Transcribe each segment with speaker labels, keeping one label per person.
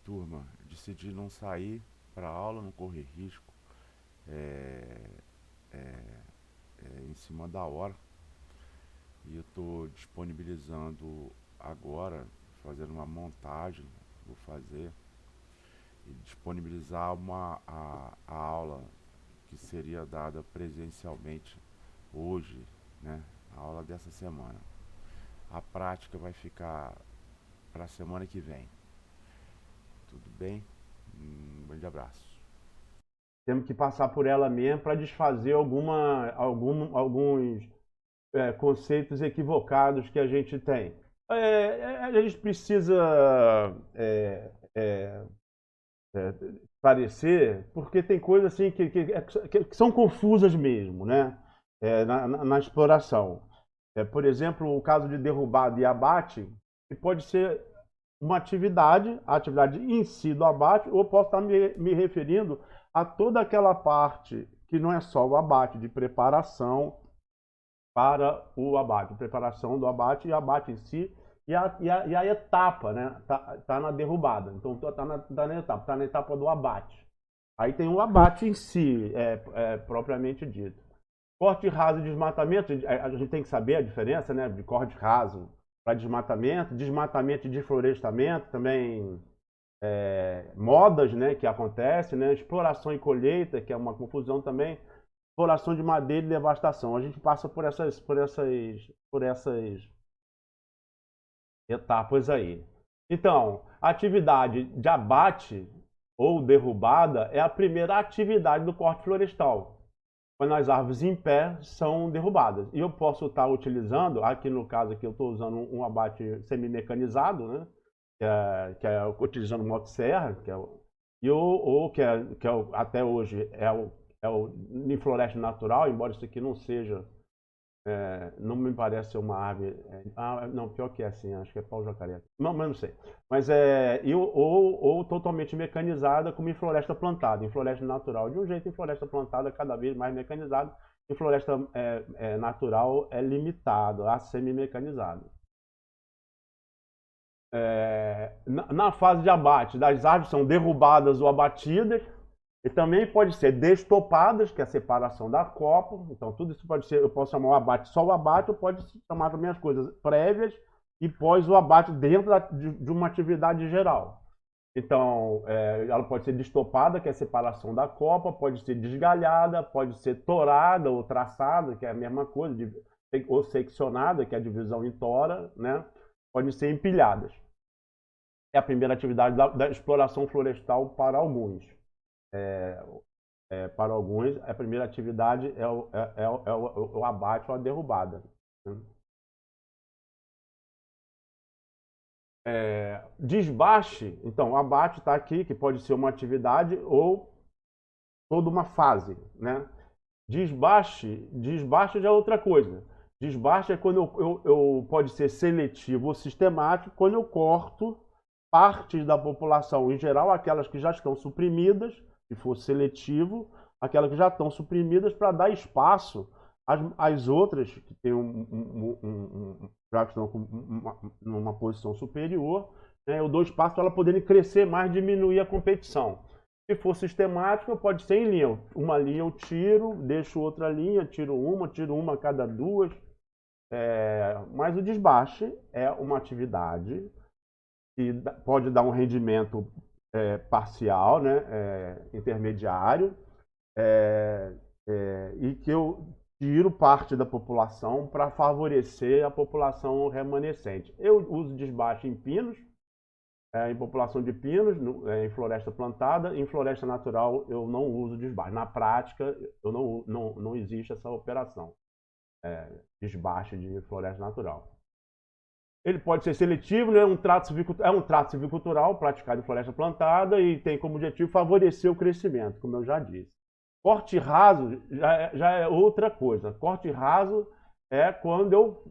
Speaker 1: turma, decidi não sair para aula, não correr risco é, em cima da hora. E eu estou disponibilizando agora, fazendo uma montagem, vou fazer, e disponibilizar a aula que seria dada presencialmente hoje, né? A aula dessa semana. A prática vai ficar para a semana que vem. Tudo bem? Um grande abraço.
Speaker 2: Temos que passar por ela mesmo para desfazer alguns conceitos equivocados que a gente tem. A gente precisa é, é, esclarecer, porque tem coisas assim que são confusas mesmo, né? Na exploração. Por exemplo, o caso de derrubada e abate, que pode ser uma atividade, a atividade em si do abate, ou posso estar me referindo a toda aquela parte que não é só o abate, de preparação para o abate, preparação do abate e abate em si, e a etapa, né? Tá na derrubada, então tá na etapa do abate. Aí tem o abate em si, propriamente dito. Corte raso e desmatamento, a gente tem que saber a diferença, né, de corte raso para desmatamento, desmatamento e desflorestamento, também modas, né, que acontecem, né, exploração e colheita, que é uma confusão também, exploração de madeira e devastação. A gente passa por essas etapas aí. Então, a atividade de abate ou derrubada é a primeira atividade do corte florestal, quando as árvores em pé são derrubadas. E eu posso estar utilizando, aqui no caso aqui eu estou usando um abate semi-mecanizado, né? Que é utilizando motosserra, ou até hoje em floresta natural, embora isso aqui não seja, não me parece ser uma árvore. Não, pior que é assim, acho que é pau-jacaré. Não, mas não sei. Mas ou totalmente mecanizada, como em floresta plantada, em floresta natural. De um jeito, em floresta plantada, cada vez mais mecanizado. Em floresta natural é limitado a semi-mecanizado. Na fase de abate, das árvores são derrubadas ou abatidas, e também pode ser destopadas, que é a separação da copa. Então, tudo isso pode ser, eu posso chamar o abate só o abate, ou pode chamar também as coisas prévias e pós o abate dentro de uma atividade geral. Então, ela pode ser destopada, que é a separação da copa, pode ser desgalhada, pode ser torada ou traçada, que é a mesma coisa, ou seccionada, que é a divisão em tora, né? Podem ser empilhadas. É a primeira atividade da exploração florestal para alguns. Para alguns, a primeira atividade é o abate ou a derrubada, né? Desbaste, então, o abate está aqui, que pode ser uma atividade ou toda uma fase, né? Desbaste já é outra coisa. Desbaste é quando pode ser seletivo ou sistemático, quando eu corto partes da população, em geral aquelas que já estão suprimidas, se for seletivo, aquelas que já estão suprimidas para dar espaço às outras que tem já estão numa posição superior, né? Eu dou espaço para elas poderem crescer mais, diminuir a competição. Se for sistemática, pode ser em linha. Uma linha eu tiro, deixo outra linha, tiro uma a cada duas. Mas o desbaste é uma atividade que pode dar um rendimento parcial, né, intermediário, e que eu tiro parte da população para favorecer a população remanescente. Eu uso desbaste em pinos, em população de pinos, em floresta plantada. Em floresta natural eu não uso desbaste. Na prática, não existe essa operação, desbaste de floresta natural. Ele pode ser seletivo, né? É um trato silvicultural praticado em floresta plantada e tem como objetivo favorecer o crescimento, como eu já disse. Corte raso já é outra coisa. Corte raso é quando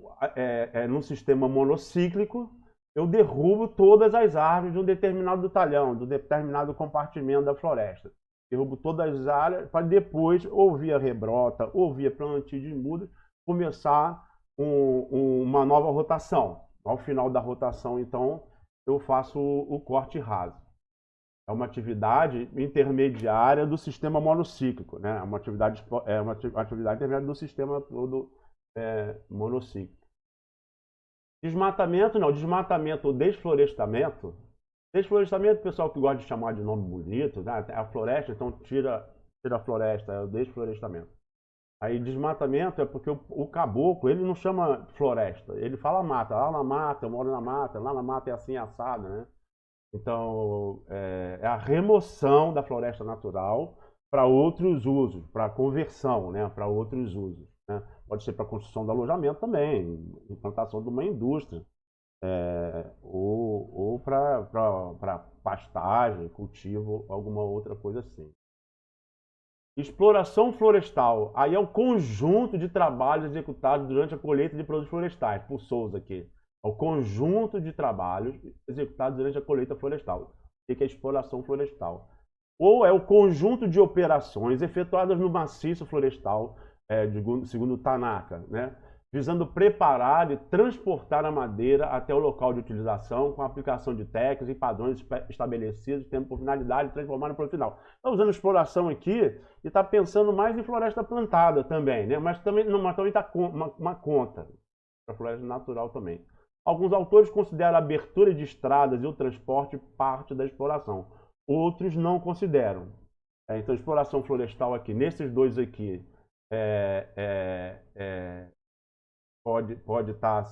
Speaker 2: num sistema monocíclico, eu derrubo todas as árvores de um determinado talhão, de um determinado compartimento da floresta. Derrubo todas as áreas para depois, ou via rebrota, ou via plantio de mudas, começar uma nova rotação. Ao final da rotação, então, eu faço o corte raso. é uma atividade intermediária do sistema monocíclico, né? É uma atividade intermediária do sistema todo monocíclico. Desmatamento, não. Desmatamento ou desflorestamento. Desflorestamento, o pessoal que gosta de chamar de nome bonito, né? A floresta, então tira a floresta, é o desflorestamento. Aí desmatamento é porque o caboclo, ele não chama floresta, ele fala mata. Lá na mata, eu moro na mata, lá na mata é assim assado, né? Então, é a remoção da floresta natural para outros usos, para conversão, né? Para outros usos, né? Pode ser para construção de alojamento também, implantação de uma indústria, ou para pastagem, cultivo, alguma outra coisa assim. Exploração florestal. Aí é o conjunto de trabalhos executados durante a colheita de produtos florestais, por Souza aqui. É o conjunto de trabalhos executados durante a colheita florestal. O que é exploração florestal? Ou é o conjunto de operações efetuadas no maciço florestal, segundo Tanaka, né? Visando preparar e transportar a madeira até o local de utilização com a aplicação de técnicas e padrões estabelecidos, tendo por finalidade de transformar no produto final. Está usando exploração aqui e está pensando mais em floresta plantada também, né? Mas também está uma conta para a floresta natural também. Alguns autores consideram a abertura de estradas e o transporte parte da exploração. Outros não consideram. Então, exploração florestal aqui, nesses dois aqui, pode estar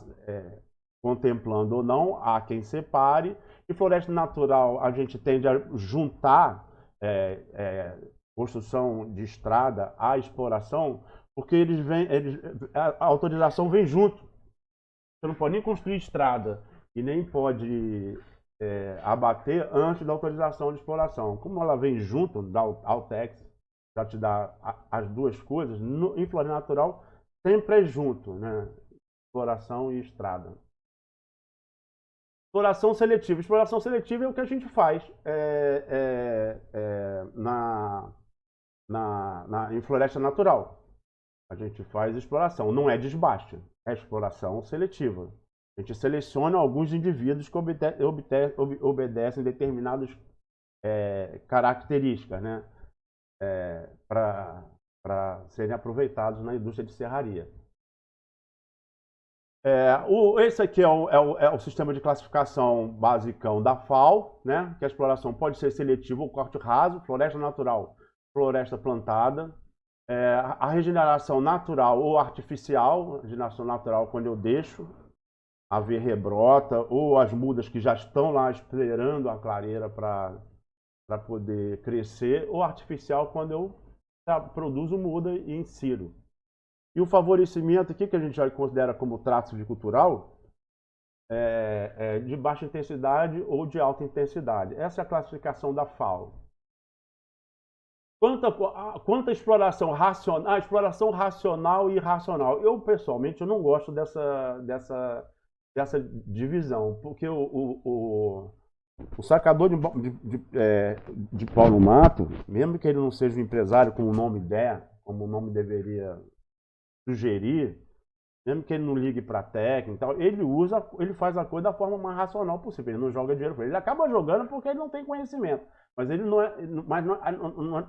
Speaker 2: contemplando ou não, há quem separe. E floresta natural, a gente tende a juntar construção de estrada à exploração, porque a autorização vem junto. Você não pode nem construir estrada e nem pode abater antes da autorização de exploração. Como ela vem junto da Altex, já te dá as duas coisas, em floresta natural sempre é junto, né? Exploração e estrada. Exploração seletiva. Exploração seletiva é o que a gente faz em floresta natural. A gente faz exploração, não é desbaste, é exploração seletiva. A gente seleciona alguns indivíduos que obedecem determinadas características, né? Para serem aproveitados na indústria de serraria. Esse aqui é o sistema de classificação basicão da FAO, né? Que a exploração pode ser seletiva ou corte raso, floresta natural, floresta plantada. A regeneração natural ou artificial, a regeneração natural quando eu deixo haver rebrota, ou as mudas que já estão lá esperando a clareira para poder crescer, ou artificial quando eu produzo muda e insiro. E o favorecimento aqui, que a gente já considera como trato silvicultural, de baixa intensidade ou de alta intensidade. Essa é a classificação da FAO. Quanto à exploração racional, exploração racional e irracional. Eu, pessoalmente, eu não gosto dessa divisão, porque o sacador de pau no mato, mesmo que ele não seja um empresário como o nome como o nome deveria sugerir, mesmo que ele não ligue para a técnica, ele faz a coisa da forma mais racional possível. Ele não joga dinheiro para ele. Ele acaba jogando porque ele não tem conhecimento. Mas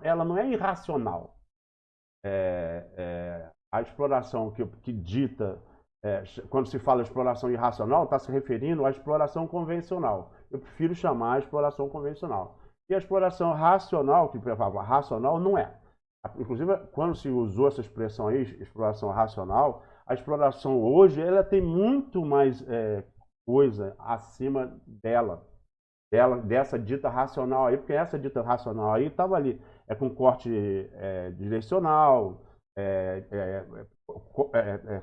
Speaker 2: ela não é irracional. A exploração que dita, quando se fala exploração irracional, está se referindo à exploração convencional. Eu prefiro chamar a exploração convencional. E a exploração racional, que eu falo, racional não é. Inclusive, quando se usou essa expressão aí, exploração racional, a exploração hoje ela tem muito mais coisa acima dessa dita racional aí, porque essa dita racional aí estava ali, com corte direcional,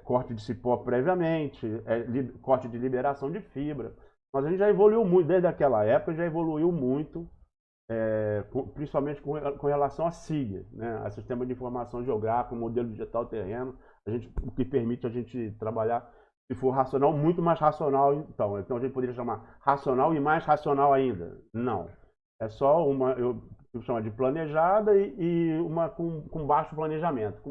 Speaker 2: corte de cipó previamente, corte de liberação de fibra. Mas a gente já evoluiu muito, desde aquela época já evoluiu muito, principalmente com relação a SIG, né? A Sistema de Informação Geográfica, Modelo Digital Terreno, o que permite a gente trabalhar, se for racional, muito mais racional. Então a gente poderia chamar racional e mais racional ainda. Não. É só uma, eu chamo de planejada e uma com baixo planejamento.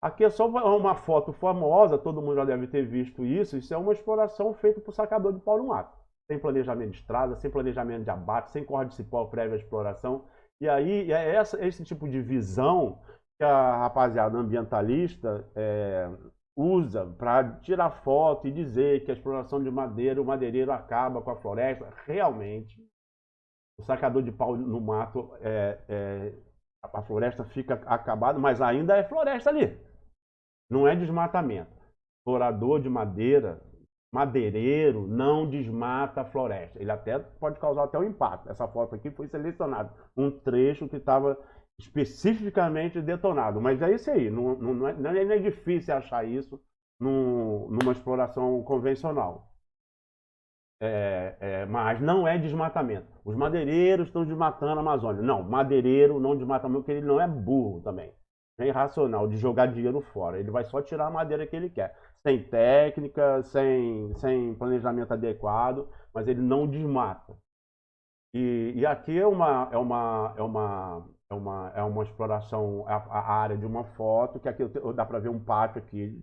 Speaker 2: Aqui é só uma foto famosa, todo mundo já deve ter visto isso. Isso é uma exploração feita por sacador de pau no mato. sem planejamento de estrada, sem planejamento de abate, sem corda de cipó prévia exploração. E aí é esse tipo de visão que a rapaziada ambientalista usa para tirar foto e dizer que a exploração de madeira, o madeireiro acaba com a floresta. Realmente, o sacador de pau no mato, a floresta fica acabada, mas ainda é floresta ali. Não é desmatamento. Explorador de madeira, madeireiro, não desmata a floresta. Ele até pode causar até um impacto. Essa foto aqui foi selecionada, um trecho que estava especificamente detonado. Mas é isso aí, não é difícil achar isso numa exploração convencional. Mas não é desmatamento. Os madeireiros estão desmatando a Amazônia. Não, madeireiro não desmata muito, porque ele não é burro também. É irracional de jogar dinheiro fora. Ele vai só tirar a madeira que ele quer. Sem técnica, sem planejamento adequado, mas ele não desmata. E aqui é uma exploração, a área de uma foto, que aqui dá para ver um pátio aqui,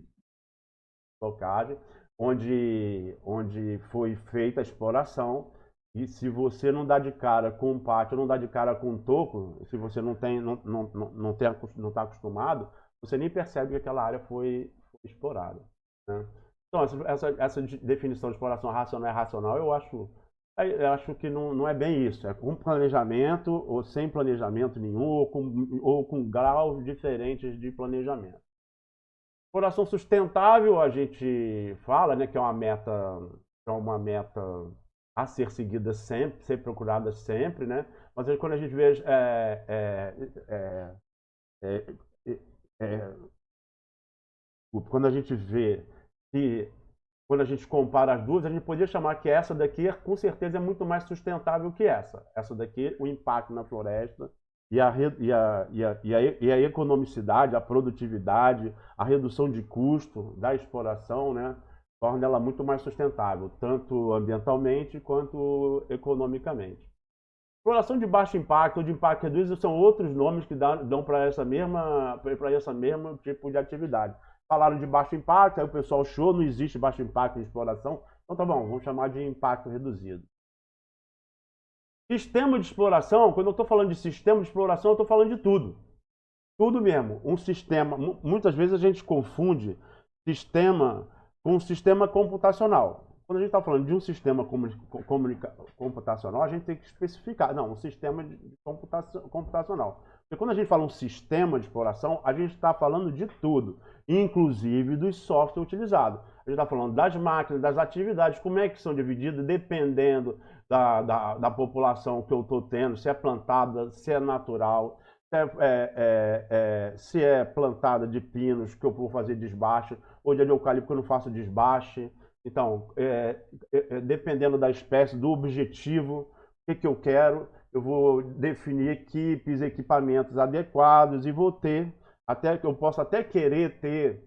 Speaker 2: locagem, onde foi feita a exploração. E se você não dá de cara com um pátio, não dá de cara com um toco, se você não está acostumado, você nem percebe que aquela área foi explorada, né? Então, essa definição de exploração racional e irracional, eu acho que não é bem isso. É com planejamento ou sem planejamento nenhum, ou com graus diferentes de planejamento. Exploração sustentável, a gente fala, né, que é uma meta a ser seguida sempre, ser procurada sempre, né? Mas aí, quando a gente vê quando a gente vê que quando a gente compara as duas, a gente poderia chamar que essa daqui, com certeza, é muito mais sustentável que essa. Essa daqui, o impacto na floresta e a economicidade, a produtividade, a redução de custo da exploração, né, torna ela muito mais sustentável, tanto ambientalmente quanto economicamente. Exploração de baixo impacto ou de impacto reduzido são outros nomes que dão para essa mesma tipo de atividade. Falaram de baixo impacto, aí o pessoal achou, não existe baixo impacto em exploração, então tá bom, vamos chamar de impacto reduzido. Sistema de exploração, quando eu estou falando de sistema de exploração, eu estou falando de tudo. Tudo mesmo. Um sistema, muitas vezes a gente confunde sistema com um sistema computacional. Quando a gente está falando de um sistema computacional, a gente tem que especificar. Não, um sistema computacional. Porque quando a gente fala um sistema de exploração, a gente está falando de tudo, inclusive dos softwares utilizados. A gente está falando das máquinas, das atividades, como é que são divididas, dependendo da população que eu estou tendo, se é plantada, se é natural, se é plantada de pinos, que eu vou fazer desbaste, ou de eucalipto, que eu não faço desbaste. Então, dependendo da espécie, do objetivo, o que eu quero, eu vou definir equipes, equipamentos adequados e vou ter, eu posso até querer ter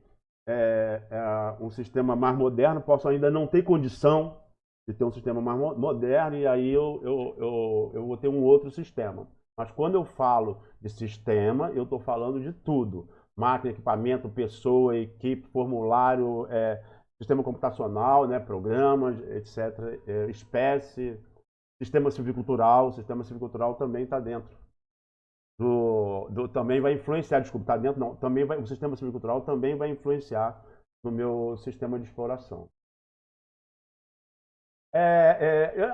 Speaker 2: um sistema mais moderno, posso ainda não ter condição de ter um sistema mais moderno, e aí eu vou ter um outro sistema. Mas quando eu falo de sistema, eu estou falando de tudo. Máquina, equipamento, pessoa, equipe, formulário, sistema computacional, né, programas, etc., espécie, sistema silvicultural. O sistema silvicultural também está dentro também vai influenciar, desculpa, está dentro não, o sistema silvicultural também vai influenciar no meu sistema de exploração.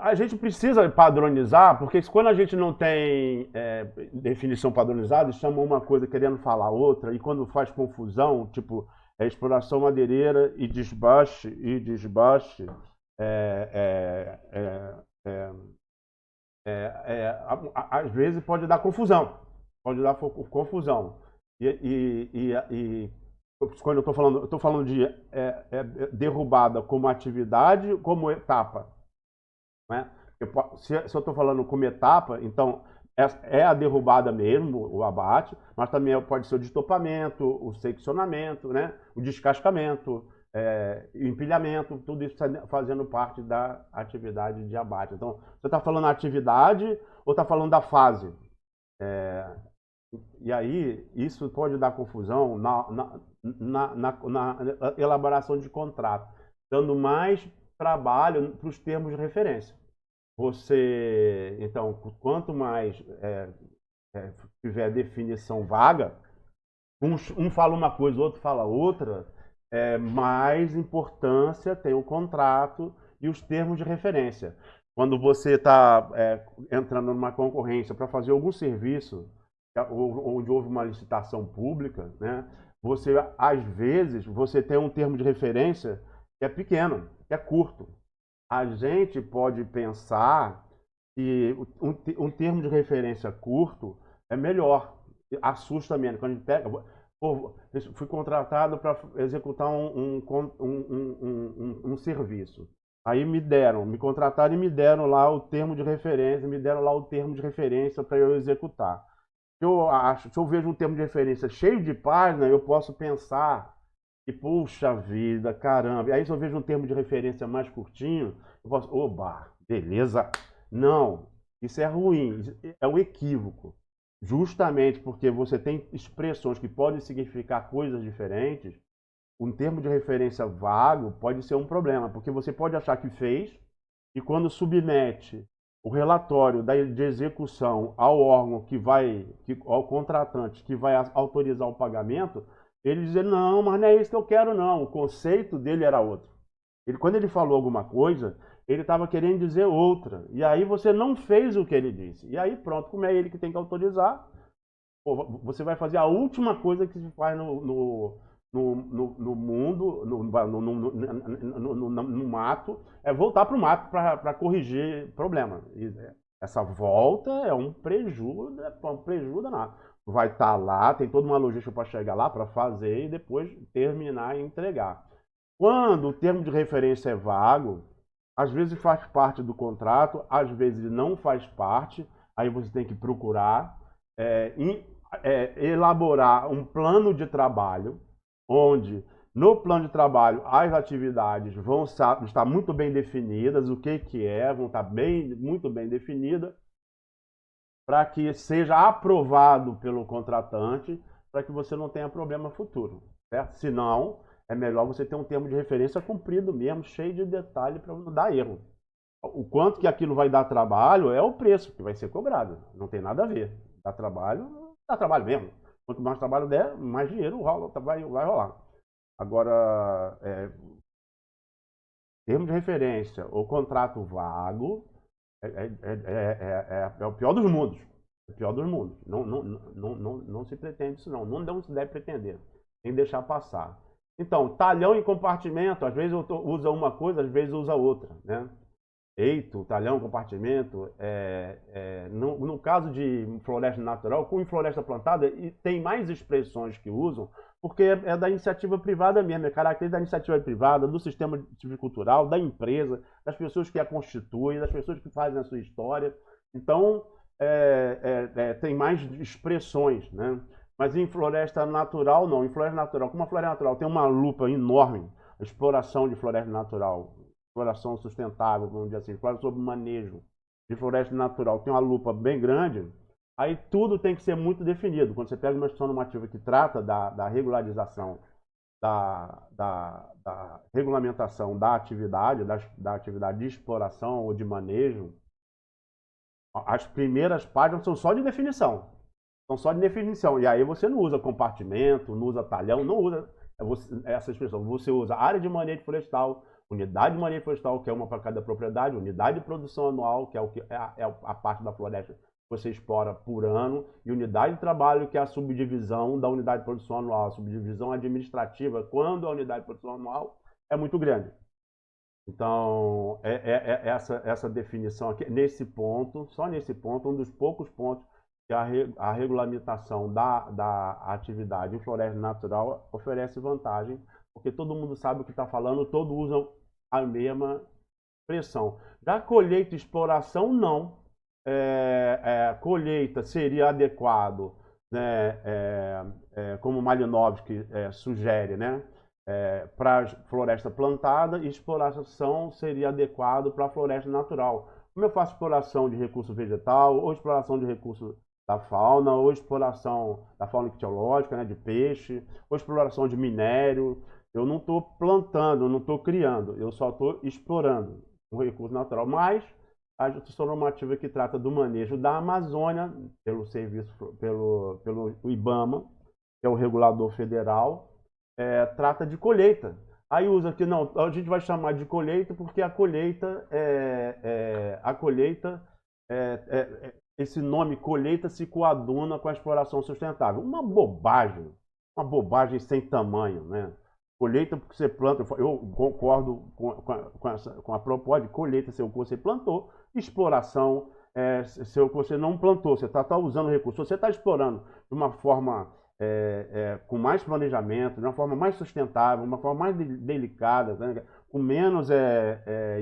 Speaker 2: A gente precisa padronizar, porque quando a gente não tem definição padronizada, chama uma coisa querendo falar outra, e quando faz confusão, tipo exploração madeireira e desbaste, às vezes pode dar confusão. E quando eu estou falando de derrubada como atividade, como etapa, né? Se eu estou falando como etapa, então é a derrubada mesmo, o abate, mas também pode ser o destopamento, o seccionamento, né? O descascamento, o empilhamento, tudo isso fazendo parte da atividade de abate. Então, você está falando da atividade ou está falando da fase? E aí, isso pode dar confusão na elaboração de contrato, dando mais trabalho para os termos de referência. Você, então, quanto mais tiver definição vaga, um fala uma coisa, o outro fala outra, mais importância tem o contrato e os termos de referência. Quando você está entrando numa concorrência para fazer algum serviço, onde houve uma licitação pública, né, você, às vezes, você tem um termo de referência que é pequeno, que é curto. A gente pode pensar que um termo de referência curto é melhor, assusta menos. Quando a gente pega, fui contratado para executar um serviço. Aí me contrataram e me deram lá o termo de referência, para eu executar. Se eu vejo um termo de referência cheio de página, eu posso pensar que, puxa vida, caramba. Aí se eu vejo um termo de referência mais curtinho, eu posso, oba, beleza. Não, isso é ruim, é um equívoco. Justamente porque você tem expressões que podem significar coisas diferentes, um termo de referência vago pode ser um problema, porque você pode achar que fez, e quando submete o relatório de execução ao órgão ao contratante que vai autorizar o pagamento, ele dizer, não, mas não é isso que eu quero não, o conceito dele era outro. Quando ele falou alguma coisa, ele estava querendo dizer outra, e aí você não fez o que ele disse. E aí pronto, como é ele que tem que autorizar, você vai fazer a última coisa que se faz no mundo, no mato, é voltar para o mato para corrigir problema. Essa volta é um prejuízo danado. Vai estar lá, tem toda uma logística para chegar lá, para fazer e depois terminar e entregar. Quando o termo de referência é vago, às vezes faz parte do contrato, às vezes não faz parte, aí você tem que procurar elaborar um plano de trabalho, onde no plano de trabalho as atividades vão estar muito bem definidas, o que vão estar muito bem definidas, para que seja aprovado pelo contratante, para que você não tenha problema futuro, certo? Se não, é melhor você ter um termo de referência cumprido mesmo, cheio de detalhe para não dar erro. O quanto que aquilo vai dar trabalho é o preço que vai ser cobrado, não tem nada a ver. Dá trabalho mesmo. Quanto mais trabalho der, mais dinheiro vai rolar. Agora, termo de referência ou contrato vago é o pior dos mundos. É o pior dos mundos. Não se pretende isso não. Não se deve pretender. Tem que deixar passar. Então, talhão e compartimento, às vezes usa uma coisa, às vezes usa outra, né? Eito, talhão, compartimento. No caso de floresta natural, com floresta plantada, tem mais expressões que usam, porque é da iniciativa privada mesmo, é característica da iniciativa privada, do sistema cultural, da empresa, das pessoas que a constituem, das pessoas que fazem a sua história. Então, tem mais expressões, né? Mas em floresta natural, não. Em floresta natural, como a floresta natural tem uma lupa enorme, a exploração de floresta natural, exploração sustentável, vamos dizer assim, exploração sobre manejo de floresta natural, tem uma lupa bem grande, aí tudo tem que ser muito definido. Quando você pega uma instituição normativa que trata da regularização, da regulamentação da atividade de exploração ou de manejo, as primeiras páginas são só de definição. São só de definição. E aí você não usa compartimento, não usa talhão, não usa essa expressão. Você usa área de manejo florestal, unidade de manejo florestal, que é uma para cada propriedade, unidade de produção anual, que é a parte da floresta que você explora por ano, e unidade de trabalho, que é a subdivisão da unidade de produção anual, a subdivisão administrativa, quando a unidade de produção anual é muito grande. Então, essa definição aqui, nesse ponto, só nesse ponto, um dos poucos pontos que a regulamentação da atividade em floresta natural oferece vantagem, porque todo mundo sabe o que está falando, todos usam a mesma expressão. Já colheita e exploração, não. Colheita seria adequado, né, como Malinowski sugere, né, para floresta plantada, e exploração seria adequado para a floresta natural. Como eu faço exploração de recurso vegetal, ou exploração de recurso da fauna, ou exploração da fauna ictiológica, né, de peixe, ou exploração de minério. eu não estou plantando, eu não estou criando, eu só estou explorando um recurso natural. Mas a Justiça Normativa que trata do manejo da Amazônia, pelo serviço, pelo IBAMA, que é o regulador federal, trata de colheita. Aí usa que não, a gente vai chamar de colheita porque a colheita esse nome colheita se coaduna com a exploração sustentável. Uma bobagem sem tamanho, né? Colheita porque você planta, eu concordo com a proposta de colheita ser o que você plantou, exploração ser o que você não plantou, você está usando o recurso, você está explorando de uma forma com mais planejamento, de uma forma mais sustentável, uma forma mais delicada, né? Com menos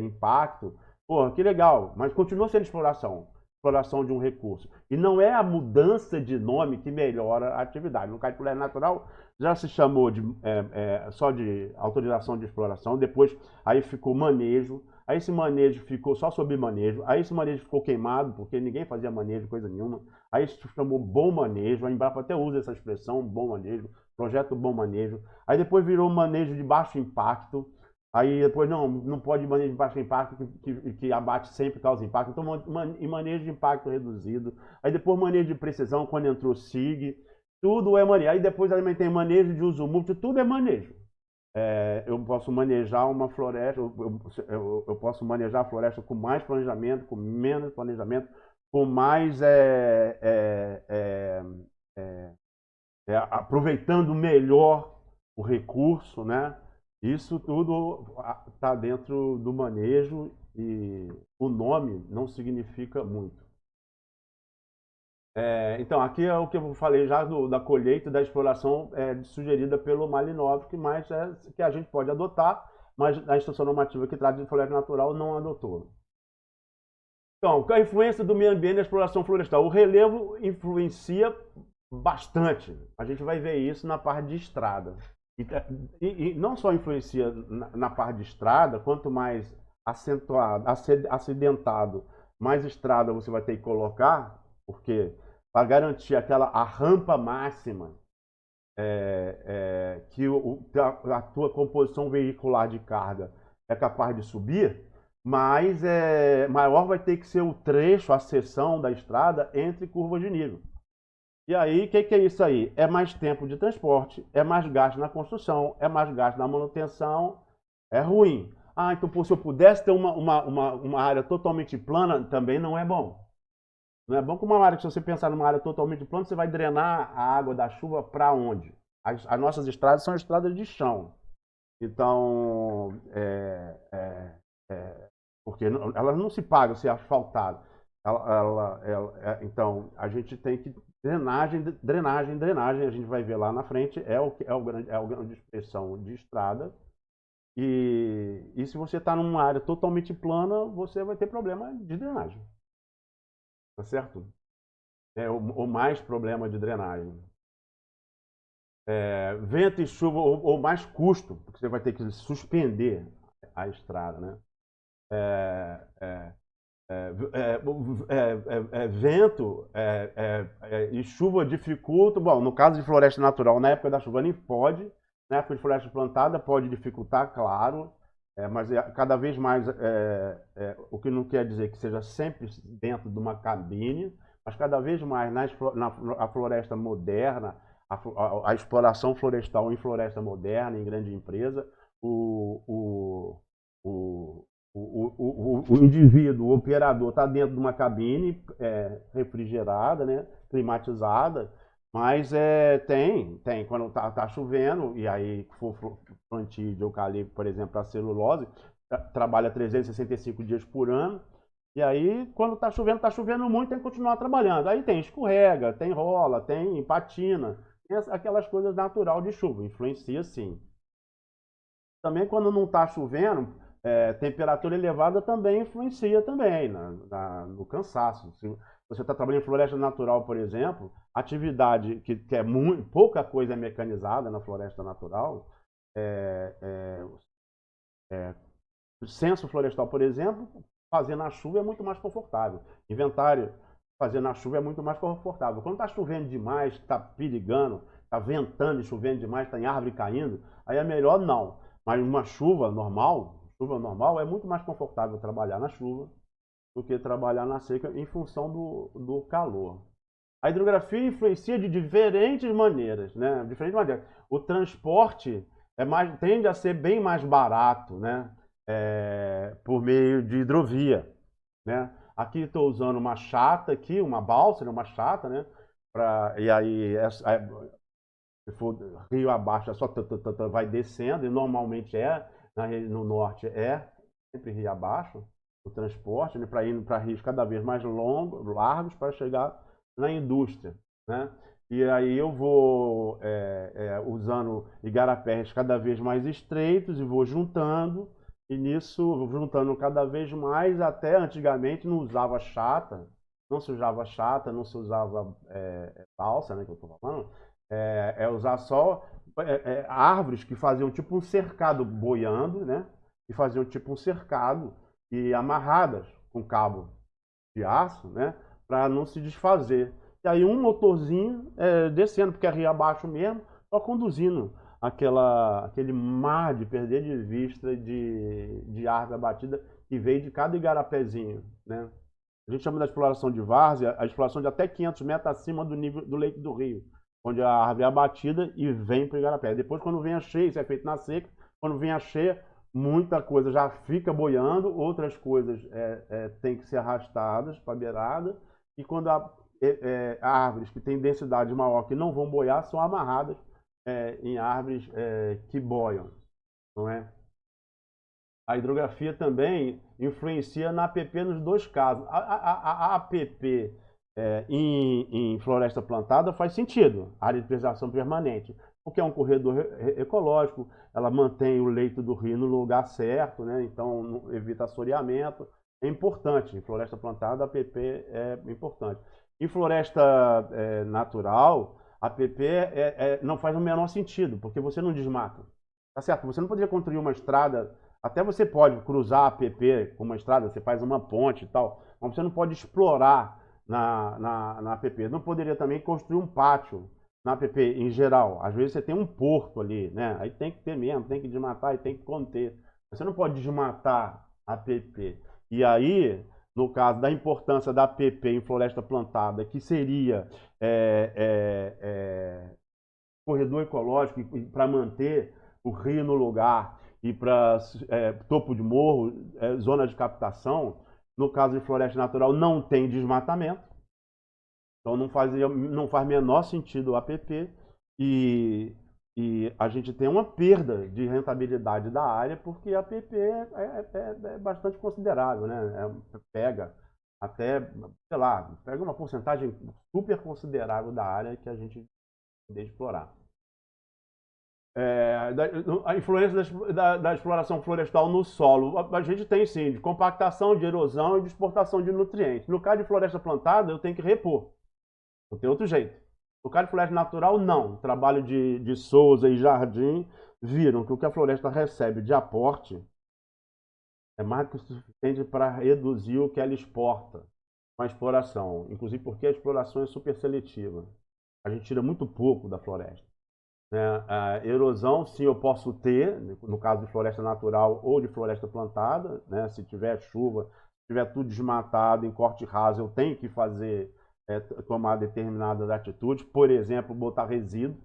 Speaker 2: impacto, porra, que legal, mas continua sendo exploração de um recurso. E não é a mudança de nome que melhora a atividade. No caso de floresta natural, já se chamou só de autorização de exploração, depois aí ficou manejo, aí esse manejo ficou só sob manejo, aí esse manejo ficou queimado, porque ninguém fazia manejo, coisa nenhuma, aí se chamou bom manejo, a Embrapa até usa essa expressão, bom manejo, projeto bom manejo, aí depois virou manejo de baixo impacto, aí depois não pode manejo de baixo impacto, que abate sempre causa impacto, então manejo de impacto reduzido, aí depois manejo de precisão, quando entrou SIG, tudo é manejo, aí depois também tem manejo de uso múltiplo, tudo é manejo. Eu posso manejar uma floresta, eu posso manejar a floresta com mais planejamento, com menos planejamento, com mais aproveitando melhor o recurso, né? Isso tudo está dentro do manejo e o nome não significa muito. Então, aqui é o que eu falei já da colheita e da exploração sugerida pelo Malinowski, mas que a gente pode adotar, mas a instrução normativa que trata de floresta natural não adotou. Então, a influência do meio ambiente na exploração florestal. O relevo influencia bastante. A gente vai ver isso na parte de estrada. E não só influencia na parte de estrada, quanto mais acentuado, acidentado, mais estrada você vai ter que colocar, porque para garantir a rampa máxima que a tua composição veicular de carga é capaz de subir, mas maior vai ter que ser o trecho, a seção da estrada entre curvas de nível. E aí, o que é isso aí? É mais tempo de transporte, é mais gasto na construção, é mais gasto na manutenção, é ruim. Ah, então se eu pudesse ter uma área totalmente plana, também não é bom. Não é bom como uma área que, se você pensar numa área totalmente plana, você vai drenar a água da chuva para onde? As nossas estradas são estradas de chão. Então, porque elas não se pagam se asfaltado. Então, a gente tem que drenagem, a gente vai ver lá na frente, é a grande expressão de estrada. E se você está numa área totalmente plana, você vai ter problema de drenagem. Tá certo? Ou mais problema de drenagem. Vento e chuva, ou mais custo, porque você vai ter que suspender a estrada, né? Vento e chuva dificultam. Bom, no caso de floresta natural, na época da chuva nem pode, na época de floresta plantada pode dificultar, claro, mas cada vez mais, o que não quer dizer que seja sempre dentro de uma cabine, mas cada vez mais na floresta moderna, a exploração florestal em floresta moderna, em grande empresa, o indivíduo, o operador, está dentro de uma cabine refrigerada, né, climatizada, mas tem quando tá chovendo, e aí for plantio de eucalipto, por exemplo, a celulose, trabalha 365 dias por ano, e aí quando está chovendo muito, tem que continuar trabalhando. Aí tem escorrega, tem rola, tem patina, tem aquelas coisas natural de chuva, influencia sim. Também quando não está chovendo, temperatura elevada também influencia também no cansaço. Se você está trabalhando em floresta natural, por exemplo, atividade que é pouca coisa mecanizada na floresta natural, censo florestal, por exemplo, fazer na chuva é muito mais confortável. Inventário fazer na chuva é muito mais confortável. Quando está chovendo demais, está perigando, tá ventando e chovendo demais, tá em árvore caindo, aí é melhor não. Mas uma chuva normal é muito mais confortável trabalhar na chuva do que trabalhar na seca em função do calor. A hidrografia influencia de diferentes maneiras, né? Diferentes maneiras. O transporte tende a ser bem mais barato, né? Por meio de hidrovia, né? Aqui estou usando uma chata aqui, uma balsa, né? Uma chata, né? E aí, se for rio abaixo, é só vai descendo, e normalmente no norte sempre rio abaixo, o transporte, né? Para ir para rios cada vez mais largos, para chegar na indústria, né? E aí eu vou usando igarapés cada vez mais estreitos e vou juntando, e nisso vou juntando cada vez mais, até antigamente não usava chata, não se usava chata, não se usava balsa, né, que eu estou falando, usar só árvores que faziam tipo um cercado boiando, né? E faziam tipo um cercado e amarradas com cabo de aço, né? Para não se desfazer. E aí um motorzinho descendo, porque é rio abaixo mesmo, só conduzindo aquele mar de perder de vista de árvore abatida que veio de cada igarapézinho, né? A gente chama da exploração de várzea a exploração de até 500 metros acima do nível do leito do rio, onde a árvore é abatida e vem para o igarapé. Depois, quando vem a cheia, isso é feito na seca, quando vem a cheia, muita coisa já fica boiando, outras coisas têm que ser arrastadas para a beirada, e quando árvores que têm densidade maior, que não vão boiar, são amarradas em árvores que boiam, não é? A hidrografia também influencia na APP nos dois casos. A APP em floresta plantada faz sentido, área de preservação permanente, porque é um corredor ecológico, ela mantém o leito do rio no lugar certo, né? Então evita assoreamento. É importante, em floresta plantada a APP é importante. Em floresta natural, a APP não faz o menor sentido, porque você não desmata. Tá certo? Você não poderia construir uma estrada. Até você pode cruzar a APP com uma estrada, você faz uma ponte e tal, mas você não pode explorar na APP. Não poderia também construir um pátio na APP em geral. Às vezes você tem um porto ali, né? Aí tem que ter mesmo, tem que desmatar e tem que conter. Você não pode desmatar a APP. E aí, no caso da importância da APP em floresta plantada, que seria corredor ecológico para manter o rio no lugar e para topo de morro, zona de captação, no caso de floresta natural não tem desmatamento, então não faz menor sentido o APP e a gente tem uma perda de rentabilidade da área porque a APP é bastante considerável, né? Pega até, sei lá, pega uma porcentagem super considerável da área que a gente poder explorar. A influência da exploração florestal no solo. A gente tem sim, de compactação, de erosão e de exportação de nutrientes. No caso de floresta plantada, eu tenho que repor. Não tem outro jeito. No caso de floresta natural, não. O trabalho de Souza e Jardim viram que o que a floresta recebe de aporte é mais que o suficiente para reduzir o que ela exporta com a exploração. Inclusive porque a exploração é super seletiva. A gente tira muito pouco da floresta. A erosão, sim, eu posso ter, no caso de floresta natural ou de floresta plantada, né? Se tiver chuva, se tiver tudo desmatado em corte raso, eu tenho que tomar determinadas atitudes, por exemplo, botar resíduo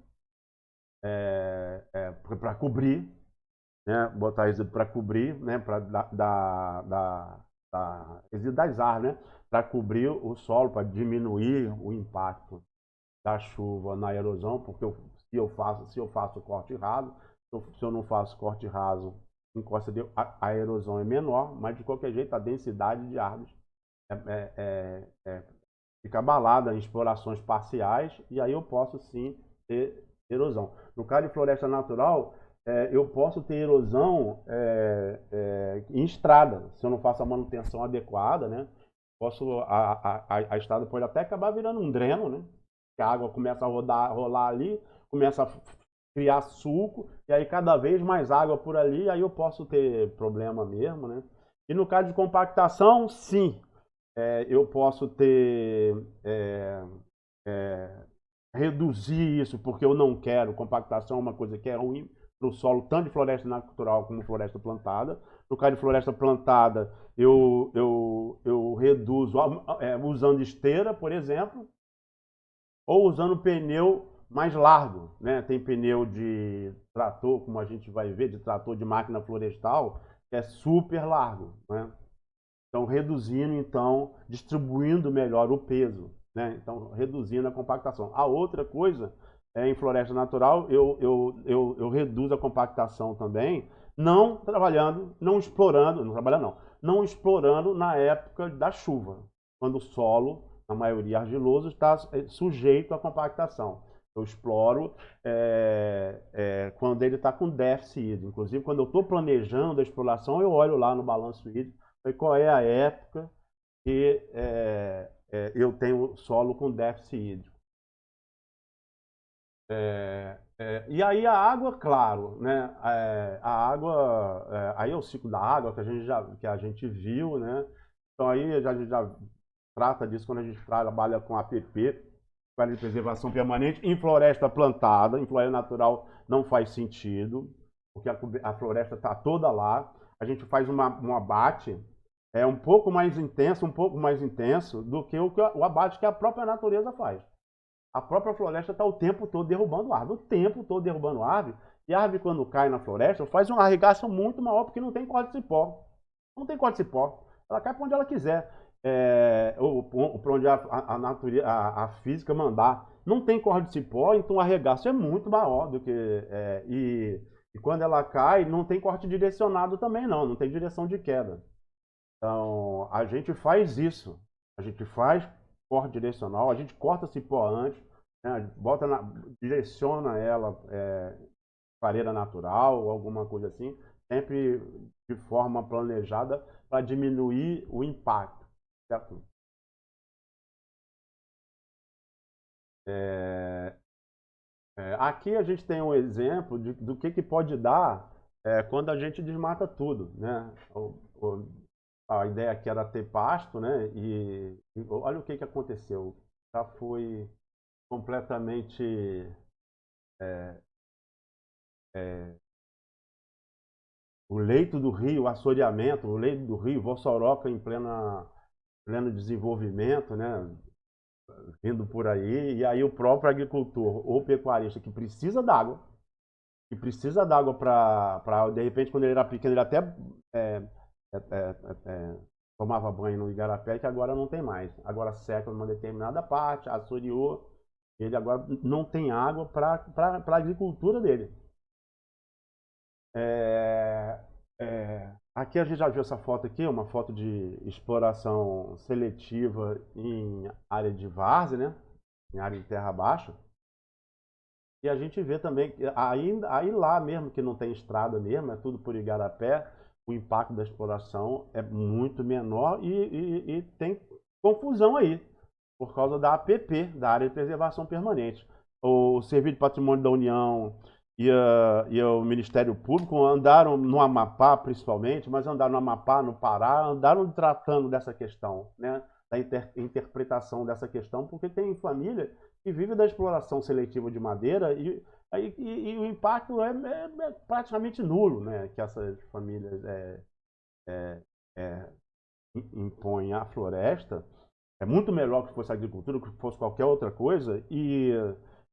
Speaker 2: para cobrir, né? Botar resíduo para cobrir, né? Para resíduo das árvores, né? Para cobrir o solo, para diminuir o impacto da chuva na erosão, porque se eu faço corte raso, se eu não faço corte raso, a erosão é menor, mas de qualquer jeito a densidade de árvores fica abalada em explorações parciais, e aí eu posso sim ter erosão. No caso de floresta natural, eu posso ter erosão em estrada, se eu não faço a manutenção adequada, né? A estrada pode até acabar virando um dreno, né? Que a água começa a rolar ali, começa a criar sulco, e aí cada vez mais água por ali, aí eu posso ter problema mesmo, né? E no caso de compactação, sim, eu posso ter reduzir isso, porque eu não quero. Compactação é uma coisa que é ruim para o solo, tanto de floresta natural como floresta plantada. No caso de floresta plantada, eu reduzo usando esteira, por exemplo, ou usando pneu mais largo, né? Tem pneu de trator, como a gente vai ver, de trator de máquina florestal, que é super largo, né? Então, reduzindo, então, distribuindo melhor o peso, né? Então, reduzindo a compactação. A outra coisa, em floresta natural, eu reduzo a compactação também, não trabalhando, não explorando, não trabalhando não, não explorando na época da chuva, quando o solo, na maioria argiloso, está sujeito à compactação. Eu exploro quando ele está com déficit hídrico. Inclusive, quando eu estou planejando a exploração, eu olho lá no balanço hídrico qual é a época que eu tenho solo com déficit hídrico. E aí a água, claro, né? A água, aí é o ciclo da água que a gente viu, né? Então aí a gente já trata disso quando a gente trabalha com APP, Área de Preservação Permanente, em floresta plantada, em floresta natural não faz sentido, porque a floresta está toda lá. A gente faz um abate um pouco mais intenso do que o abate que a própria natureza faz. A própria floresta está o tempo todo derrubando árvore, o tempo todo derrubando árvore, e a árvore quando cai na floresta faz uma arregaça muito maior porque não tem corda de cipó. Não tem corda de cipó. Ela cai para onde ela quiser, ou para onde a natureza, a física mandar. Não tem corda de cipó, então o arregaço é muito maior do que... e quando ela cai, não tem corte direcionado também não tem direção de queda. Então, a gente faz isso. A gente faz corte direcional, a gente corta cipó antes, né, direciona ela clareira natural ou alguma coisa assim, sempre de forma planejada para diminuir o impacto. Certo? Aqui a gente tem um exemplo do que pode dar quando a gente desmata tudo, né? A ideia aqui era ter pasto, né? E olha o que aconteceu. Já foi completamente o leito do rio, assoreamento, o leito do rio, Vossoroca em pleno desenvolvimento, né? Vindo por aí, e aí o próprio agricultor ou pecuarista que precisa d'água para, de repente, quando ele era pequeno, ele até é, é, tomava banho no igarapé, que agora não tem mais. Agora seca numa determinada parte, assoreou, ele agora não tem água para a agricultura dele. Aqui a gente já viu essa foto aqui, uma foto de exploração seletiva em área de várzea, né? Em área de terra baixa. E a gente vê também que aí lá mesmo que não tem estrada mesmo, é tudo por igarapé, o impacto da exploração é muito menor e tem confusão aí, por causa da APP, da Área de Preservação Permanente. O Serviço de Patrimônio da União e o Ministério Público andaram no Amapá, principalmente, mas andaram no Amapá, no Pará, andaram tratando dessa questão, né? Da interpretação dessa questão, porque tem família que vive da exploração seletiva de madeira e o impacto é praticamente nulo, né? Que essas famílias impõem à floresta. É muito melhor que fosse agricultura, que fosse qualquer outra coisa, e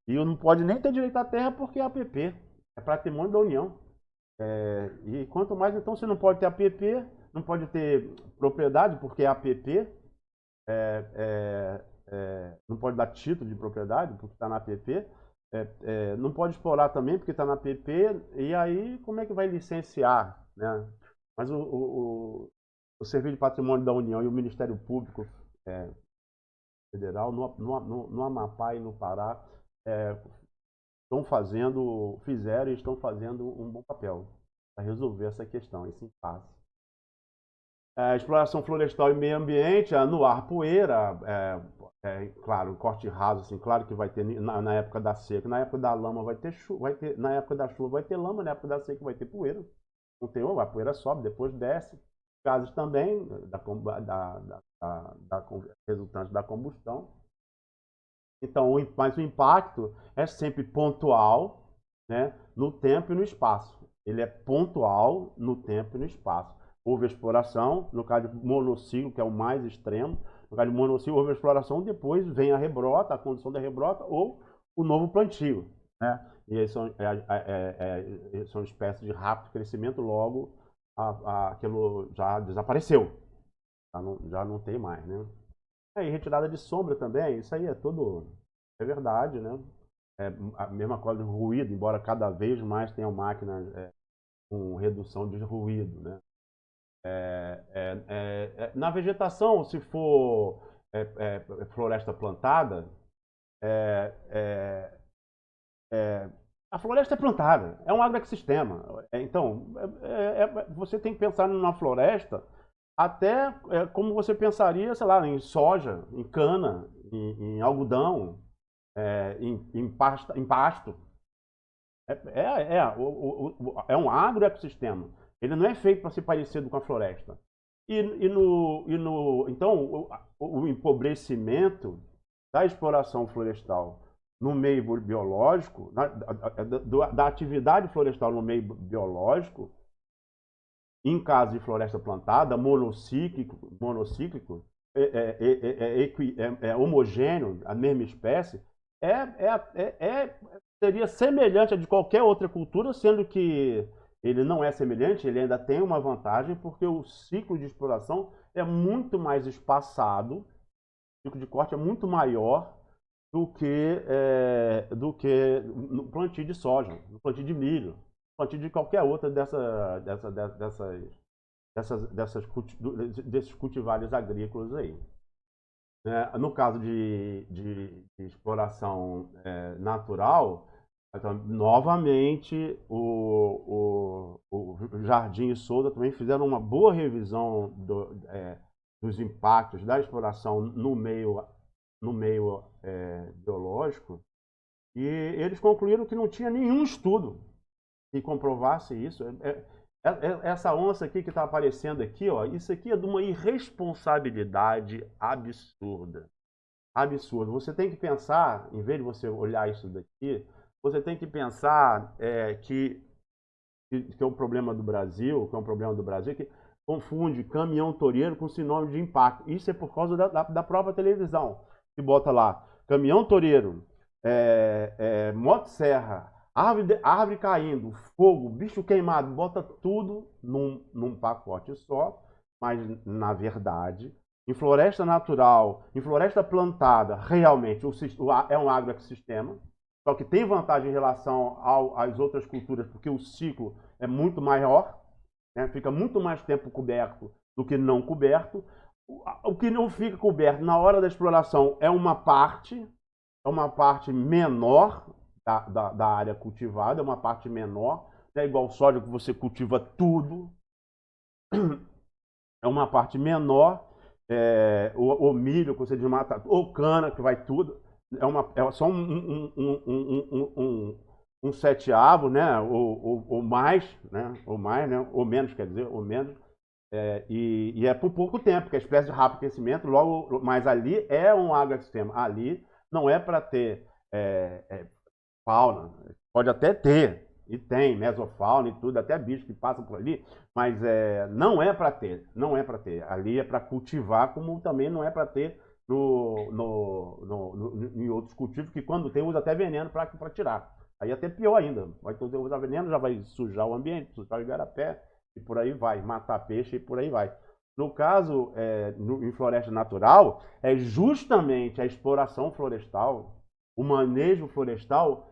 Speaker 2: não pode nem ter direito à terra porque é APP, é patrimônio da União. E quanto mais, então, você não pode ter APP, não pode ter propriedade porque é APP, não pode dar título de propriedade porque está na APP, não pode explorar também porque está na APP, e aí como é que vai licenciar, né? Mas o Serviço de Patrimônio da União e o Ministério Público Federal, no Amapá e no Pará, fizeram e estão fazendo um bom papel para resolver essa questão, esse impasse. Exploração florestal e meio ambiente, no arpoeira, claro, corte raso, assim, claro que vai ter na época da seca, na época da lama na época da chuva vai ter lama, na época da seca vai ter poeira. Não tem, a poeira sobe, depois desce. Gases também, resultantes da combustão. Então, mas o impacto é sempre pontual, né, no tempo e no espaço. Ele é pontual no tempo e no espaço. Houve exploração, no caso de monociclo, que é o mais extremo, no caso de monociclo houve exploração, depois vem a rebrota, a condição da rebrota ou o novo plantio, né? E aí são espécies de rápido crescimento, logo aquilo já desapareceu, já não tem mais, né? E retirada de sombra também, isso aí é tudo, é verdade, né? É a mesma coisa de ruído, embora cada vez mais tenham máquinas com redução de ruído, né? Na vegetação, se for floresta plantada, é, é, a floresta é plantada, é um agroecossistema. Então, você tem que pensar na floresta até como você pensaria, sei lá, em soja, em cana, em algodão, em pasto. É um agroecossistema. Ele não é feito para ser parecido com a floresta. Então, o empobrecimento da exploração florestal no meio biológico, da atividade florestal no meio biológico, em caso de floresta plantada, monocíclico homogêneo, a mesma espécie, seria semelhante a de qualquer outra cultura, sendo que ele não é semelhante, ele ainda tem uma vantagem, porque o ciclo de exploração é muito mais espaçado, o ciclo de corte é muito maior do que no plantio de soja, no plantio de milho, no plantio de qualquer outra desses cultivares agrícolas aí. No caso de exploração natural, então, novamente o Jardim e Souza também fizeram uma boa revisão dos impactos da exploração no meio biológico, e eles concluíram que não tinha nenhum estudo que comprovasse isso. Essa onça aqui que está aparecendo aqui, ó, isso aqui é de uma irresponsabilidade absurda. Absurda. Você tem que pensar, em vez de você olhar isso daqui, você tem que pensar que é um problema do Brasil, que confunde caminhão toureiro com sinônimo de impacto. Isso é por causa da própria televisão. Que bota lá, caminhão toureiro, motosserra, árvore caindo, fogo, bicho queimado, bota tudo num pacote só, mas na verdade, em floresta natural, em floresta plantada, realmente é um agroecossistema, só que tem vantagem em relação às outras culturas, porque o ciclo é muito maior, né? Fica muito mais tempo coberto do que não coberto. O que não fica coberto na hora da exploração é uma parte menor da área cultivada, é uma parte menor, não é igual soja que você cultiva tudo, é uma parte menor, o milho que você desmata, ou cana que vai tudo, é só um seteavo, né, ou mais, né, ou menos, quer dizer, ou menos, e é por pouco tempo, que é espécie de rápido crescimento, mas ali é um agroecossistema, ali não é para ter fauna, pode até ter, e tem mesofauna e tudo, até bicho que passa por ali, mas não é para ter, ali é para cultivar, como também não é para ter em outros cultivos, que quando tem usa até veneno para tirar, aí até pior ainda, vai usar veneno, já vai sujar o ambiente, sujar o igarapé, e por aí vai, matar peixe e por aí vai. No caso, em floresta natural, é justamente a exploração florestal, o manejo florestal,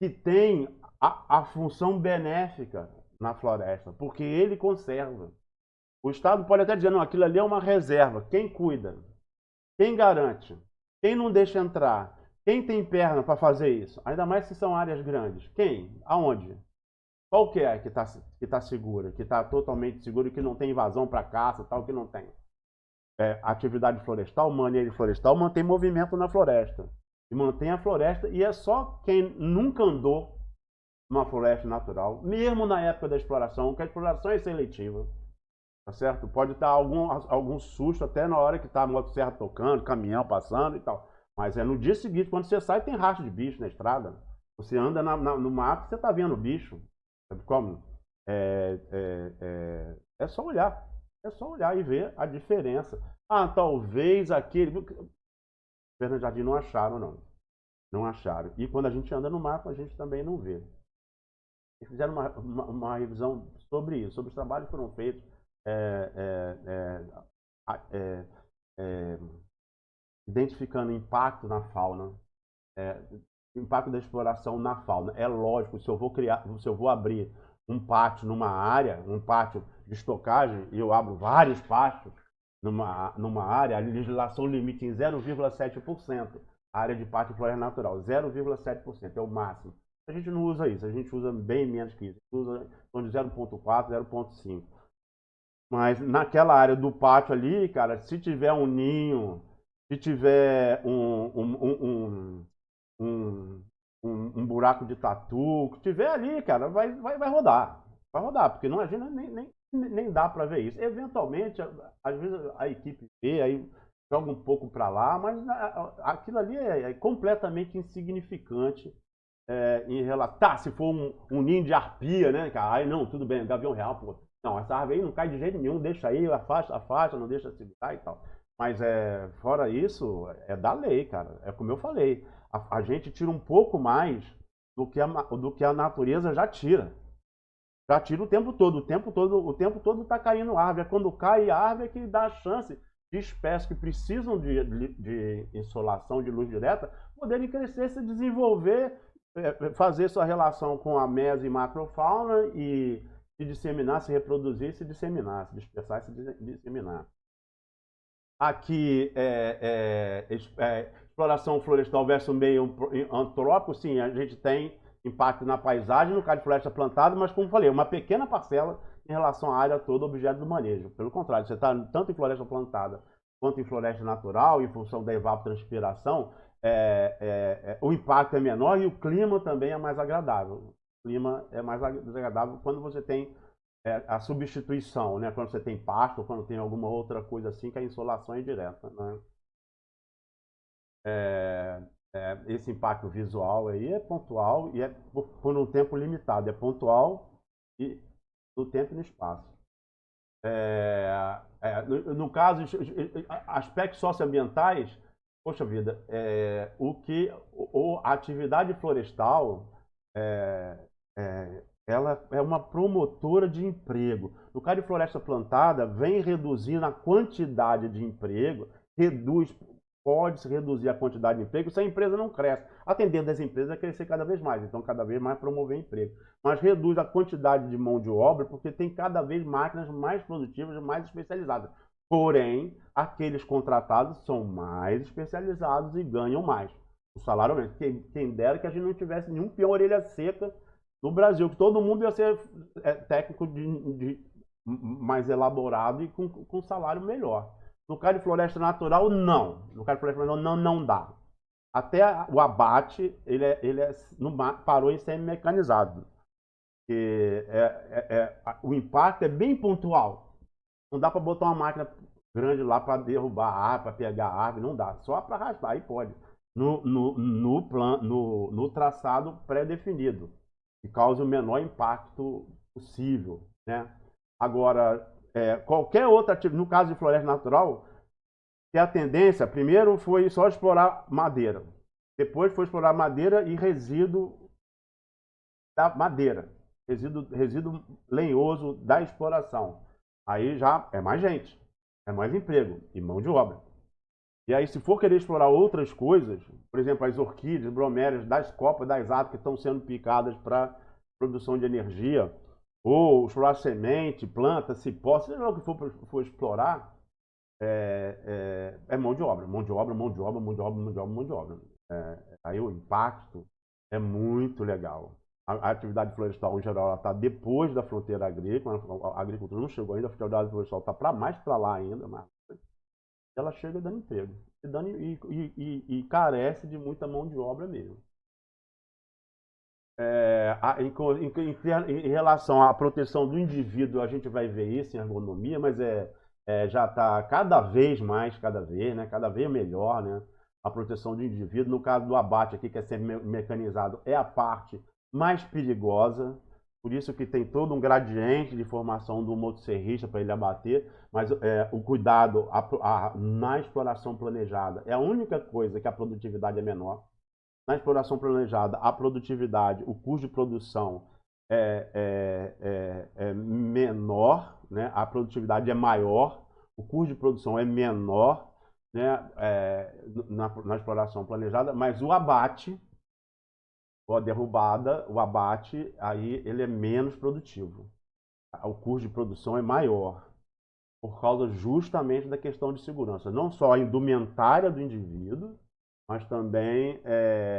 Speaker 2: que tem a função benéfica na floresta, porque ele conserva. O Estado pode até dizer, não, aquilo ali é uma reserva. Quem cuida? Quem garante? Quem não deixa entrar? Quem tem perna para fazer isso? Ainda mais se são áreas grandes. Quem? Aonde? Qual que é que tá segura, que está totalmente segura e que não tem invasão para caça, tal, que não tem? Atividade florestal, manejo florestal, mantém movimento na floresta. E mantém a floresta, e é só quem nunca andou numa floresta natural, mesmo na época da exploração, que a exploração é seletiva, tá certo? Pode dar algum susto até na hora que está a motosserra tocando, caminhão passando e tal. Mas é no dia seguinte, quando você sai, tem rastro de bicho na estrada. Você anda no mato, você tá vendo bicho. Sabe como? É só olhar. É só olhar e ver a diferença. Ah, talvez aquele... Fernando Jardim não acharam, não. Não acharam. E quando a gente anda no mato, a gente também não vê. Eles fizeram uma revisão sobre isso, sobre os trabalhos que foram feitos identificando impacto na fauna, impacto da exploração na fauna. É lógico, se eu vou abrir um pátio numa área, um pátio de estocagem, e eu abro vários pátios numa área, a legislação limita em 0,7% a área de pátio e floresta natural. 0,7% é o máximo. A gente não usa isso, a gente usa bem menos que isso. A gente usa de 0,4, 0,5. Mas naquela área do pátio ali, cara, se tiver um ninho, se tiver um buraco de tatu, que tiver ali, cara, vai rodar. Vai rodar, porque não, a gente nem dá para ver isso. Eventualmente, às vezes a equipe vê, aí joga um pouco para lá, mas aquilo ali é completamente insignificante em relação... Tá, se for um ninho de arpia, né, cara? Aí não, tudo bem, gavião real, pô. Não, essa árvore aí não cai de jeito nenhum, deixa aí, afasta, não deixa segurar e tal. Mas fora isso, é da lei, cara. É como eu falei. A gente tira um pouco mais do que a natureza já tira. Já tira o tempo todo. O tempo todo está caindo árvore. É quando cai a árvore que dá a chance de espécies que precisam de insolação, de luz direta, poderem crescer, se desenvolver, fazer sua relação com a meso e macrofauna e se disseminar, se reproduzir, se disseminar, se dispersar e se disseminar. Aqui, exploração florestal versus meio antrópico, sim, a gente tem impacto na paisagem, no caso de floresta plantada, mas como falei, uma pequena parcela em relação à área toda objeto do manejo. Pelo contrário, você está tanto em floresta plantada quanto em floresta natural, em função da evapotranspiração, o impacto é menor e o clima também é mais agradável. O clima é mais agradável quando você tem a substituição, né? Quando você tem pasto, quando tem alguma outra coisa assim, que a insolação é direta, né? Esse impacto visual aí é pontual e é por um tempo limitado. É pontual e no tempo e no espaço. No caso, aspectos socioambientais, poxa vida, a atividade florestal ela é uma promotora de emprego. No caso de floresta plantada, vem reduzindo a quantidade de emprego, pode-se reduzir a quantidade de emprego se a empresa não cresce. A tendência das empresas é crescer cada vez mais, então cada vez mais promover emprego. Mas reduz a quantidade de mão de obra porque tem cada vez máquinas mais produtivas, mais especializadas. Porém, aqueles contratados são mais especializados e ganham mais. O salário aumenta. Quem dera que a gente não tivesse nenhum peão orelha seca no Brasil, que todo mundo ia ser técnico mais elaborado e com salário melhor. No caso de floresta natural, não. No caso de floresta natural, não dá. Até o abate, parou em semi-mecanizado. O impacto é bem pontual. Não dá para botar uma máquina grande lá para derrubar a árvore, para pegar a árvore, não dá. Só para arrastar, aí pode. No traçado pré-definido, que causa o menor impacto possível, né? Agora, qualquer outra atividade, no caso de floresta natural, que a tendência, primeiro foi só explorar madeira, depois foi explorar madeira e resíduo da madeira, resíduo lenhoso da exploração. Aí já é mais gente, é mais emprego e mão de obra. E aí, se for querer explorar outras coisas, por exemplo, as orquídeas, bromélias, das copas, das árvores que estão sendo picadas para produção de energia, ou explorar semente, planta, cipó, seja lá o que for explorar, mão de obra, mão de obra, mão de obra, mão de obra, mão de obra, mão de obra. Aí o impacto é muito legal. A atividade florestal, em geral, está depois da fronteira agrícola, a agricultura não chegou ainda, a atividade florestal está mais para lá ainda, mas ela chega dando emprego e carece de muita mão de obra mesmo. Em relação à proteção do indivíduo, a gente vai ver isso em ergonomia, mas já está cada vez mais, cada vez melhor, né? a proteção do indivíduo. No caso do abate aqui, que é semi-mecanizado, é a parte mais perigosa, por isso que tem todo um gradiente de formação do motosserrista para ele abater, mas o cuidado na exploração planejada é a única coisa que a produtividade é menor. Na exploração planejada, a produtividade, o custo de produção é menor, né? A produtividade é maior, o custo de produção é menor, né? Na exploração planejada, mas o abate, ou a derrubada, o abate, aí ele é menos produtivo. O custo de produção é maior, por causa justamente da questão de segurança. Não só a indumentária do indivíduo, mas também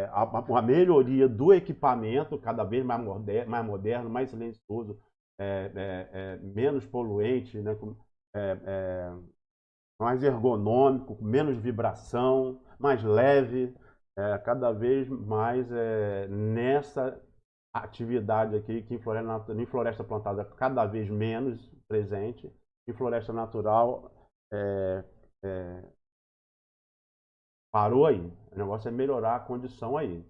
Speaker 2: a melhoria do equipamento, cada vez mais moderno, mais silencioso, menos poluente, né? Mais ergonômico, com menos vibração, mais leve, cada vez mais nessa atividade aqui, que em floresta plantada cada vez menos presente, em floresta natural parou aí. O negócio é melhorar a condição aí.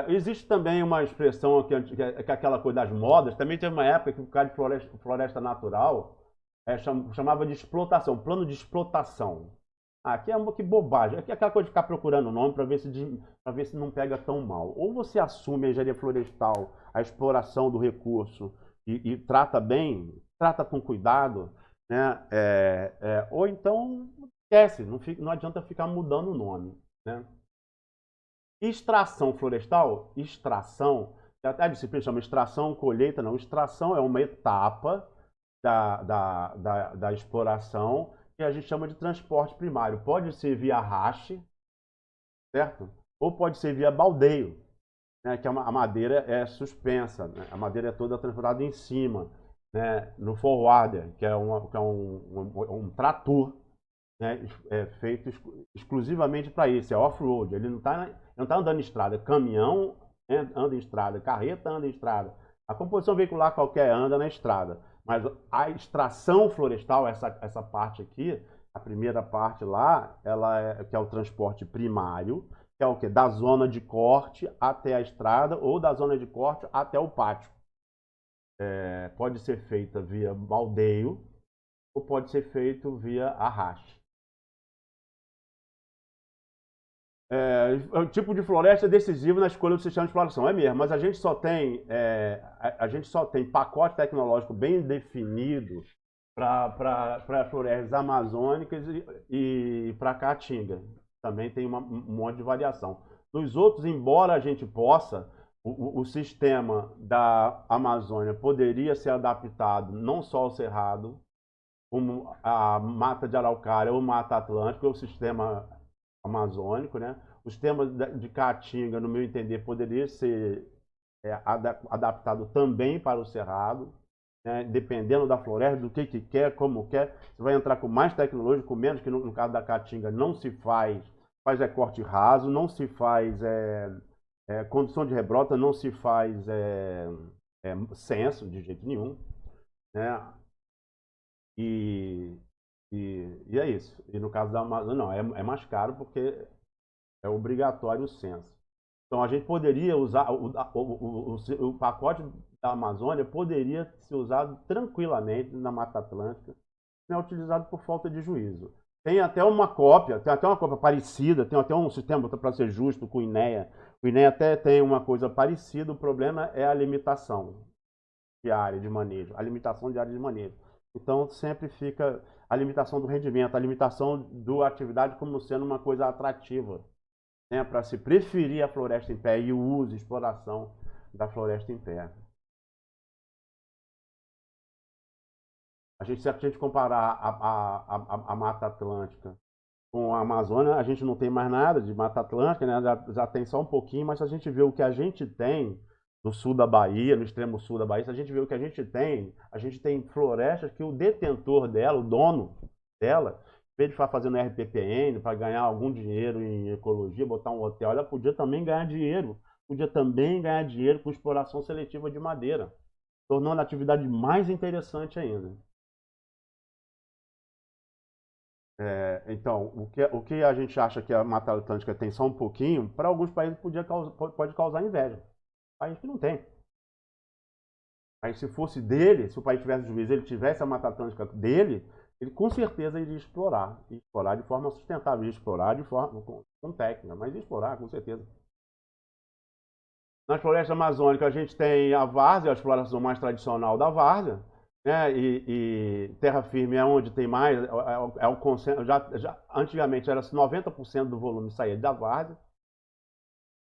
Speaker 2: Existe também uma expressão que é aquela coisa das modas. Também teve uma época que o cara de floresta natural chamava de explotação, plano de explotação. Que bobagem. Aqui é aquela coisa de ficar procurando o nome para ver se não pega tão mal. Ou você assume a engenharia florestal, a exploração do recurso e trata bem, trata com cuidado, né? Ou então esquece, não adianta ficar mudando o nome, né? Extração florestal, até a disciplina chama extração, colheita, não. Extração é uma etapa da exploração que a gente chama de transporte primário. Pode ser via arraste, certo? Ou pode ser via baldeio, né? Que a madeira é suspensa, né? A madeira é toda transportada em cima, né? No forwarder, que é um trator, né? Feito exclusivamente para isso, é off-road. Ele não está andando em estrada. Caminhão anda em estrada, carreta anda em estrada. A composição veicular qualquer anda na estrada. Mas a extração florestal, essa parte aqui, a primeira parte lá, que é o transporte primário, que é o quê? Da zona de corte até a estrada ou da zona de corte até o pátio. Pode ser feita via baldeio ou pode ser feito via arraste. O tipo de floresta é decisivo na escolha do sistema de exploração, é mesmo, mas a gente só tem pacote tecnológico bem definido para florestas amazônicas e para caatinga. Também tem um monte de variação. Nos outros, embora a gente possa, o sistema da Amazônia poderia ser adaptado não só ao cerrado, como a mata de araucária ou mata atlântica, ou o sistema amazônico, né? O sistema de caatinga, no meu entender, poderia ser adaptado também para o cerrado, né? Dependendo da floresta, do que quer, como quer. Você vai entrar com mais tecnologia, com menos, que no caso da caatinga não se faz corte raso, não se faz condução de rebrota, não se faz censo de jeito nenhum, né? E é isso. E no caso da Amazônia, não, é mais caro porque é obrigatório o censo. Então a gente poderia usar, o pacote da Amazônia poderia ser usado tranquilamente na Mata Atlântica, não é utilizado por falta de juízo. Tem até uma cópia parecida, tem até um sistema, para ser justo, com o INEA. O INEA até tem uma coisa parecida, o problema é a limitação de área de manejo, a limitação de área de manejo. Então sempre fica a limitação do rendimento, a limitação da atividade como sendo uma coisa atrativa, né, para se preferir a floresta em pé e o uso e exploração da floresta em pé. Se a gente comparar a Mata Atlântica com a Amazônia, a gente não tem mais nada de Mata Atlântica, né? Já tem só um pouquinho, mas se a gente vê o que a gente tem no sul da Bahia, no extremo sul da Bahia, se a gente vê o que a gente tem florestas que o detentor dela, o dono dela, em vez de ficar fazendo RPPN para ganhar algum dinheiro em ecologia, botar um hotel, ela podia também ganhar dinheiro com exploração seletiva de madeira, tornando a atividade mais interessante ainda. Então, o que a gente acha que a Mata Atlântica tem só um pouquinho, para alguns países pode causar inveja. País que não tem. Aí se fosse dele, se o país tivesse juízo, ele tivesse a Mata Atlântica dele, ele com certeza iria explorar de forma sustentável, iria explorar de forma com técnica, mas ia explorar com certeza. Nas florestas amazônicas a gente tem a várzea, a exploração mais tradicional da várzea, né? E terra firme é onde tem mais, é o consenso, antigamente era 90% do volume saía da várzea,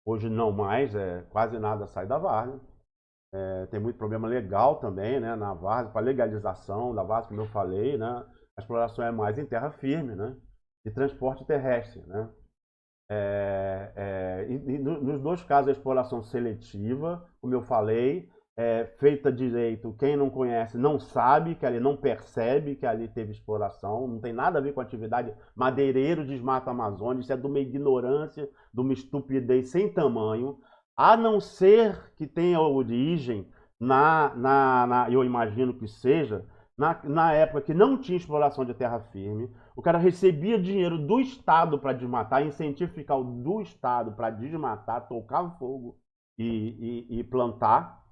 Speaker 2: hoje não mais, quase nada sai da várzea. Tem muito problema legal também, né, na várzea, para legalização da várzea, como eu falei, né? A exploração é mais em terra firme, né? De transporte terrestre, né? Nos dois casos, a exploração seletiva, como eu falei, feita direito, quem não conhece não sabe, que ali não percebe que ali teve exploração, não tem nada a ver com a atividade madeireiro desmata Amazônia, isso é de uma ignorância, de uma estupidez sem tamanho, a não ser que tenha origem eu imagino que seja, na época que não tinha exploração de terra firme, o cara recebia dinheiro do Estado para desmatar, incentivo fiscal do Estado para desmatar, tocar fogo e plantar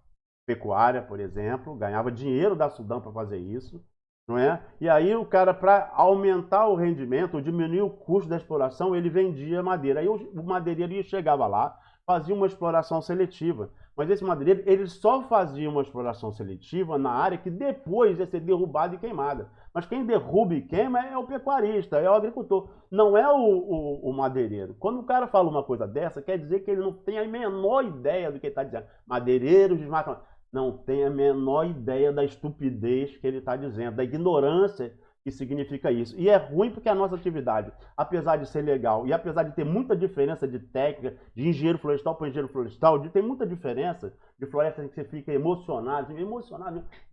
Speaker 2: pecuária, por exemplo, ganhava dinheiro da Sudão para fazer isso, não é? E aí o cara, para aumentar o rendimento, ou diminuir o custo da exploração, ele vendia madeira. Aí o madeireiro chegava lá, fazia uma exploração seletiva. Mas esse madeireiro, ele só fazia uma exploração seletiva na área que depois ia ser derrubada e queimada. Mas quem derruba e queima é o pecuarista, é o agricultor, não é o madeireiro. Quando o cara fala uma coisa dessa, quer dizer que ele não tem a menor ideia do que ele está dizendo. Madeireiros desmatam. Não tem a menor ideia da estupidez que ele está dizendo, da ignorância que significa isso. E é ruim porque a nossa atividade, apesar de ser legal e apesar de ter muita diferença de técnica, de engenheiro florestal para engenheiro florestal, tem muita diferença de floresta que você fica emocionado,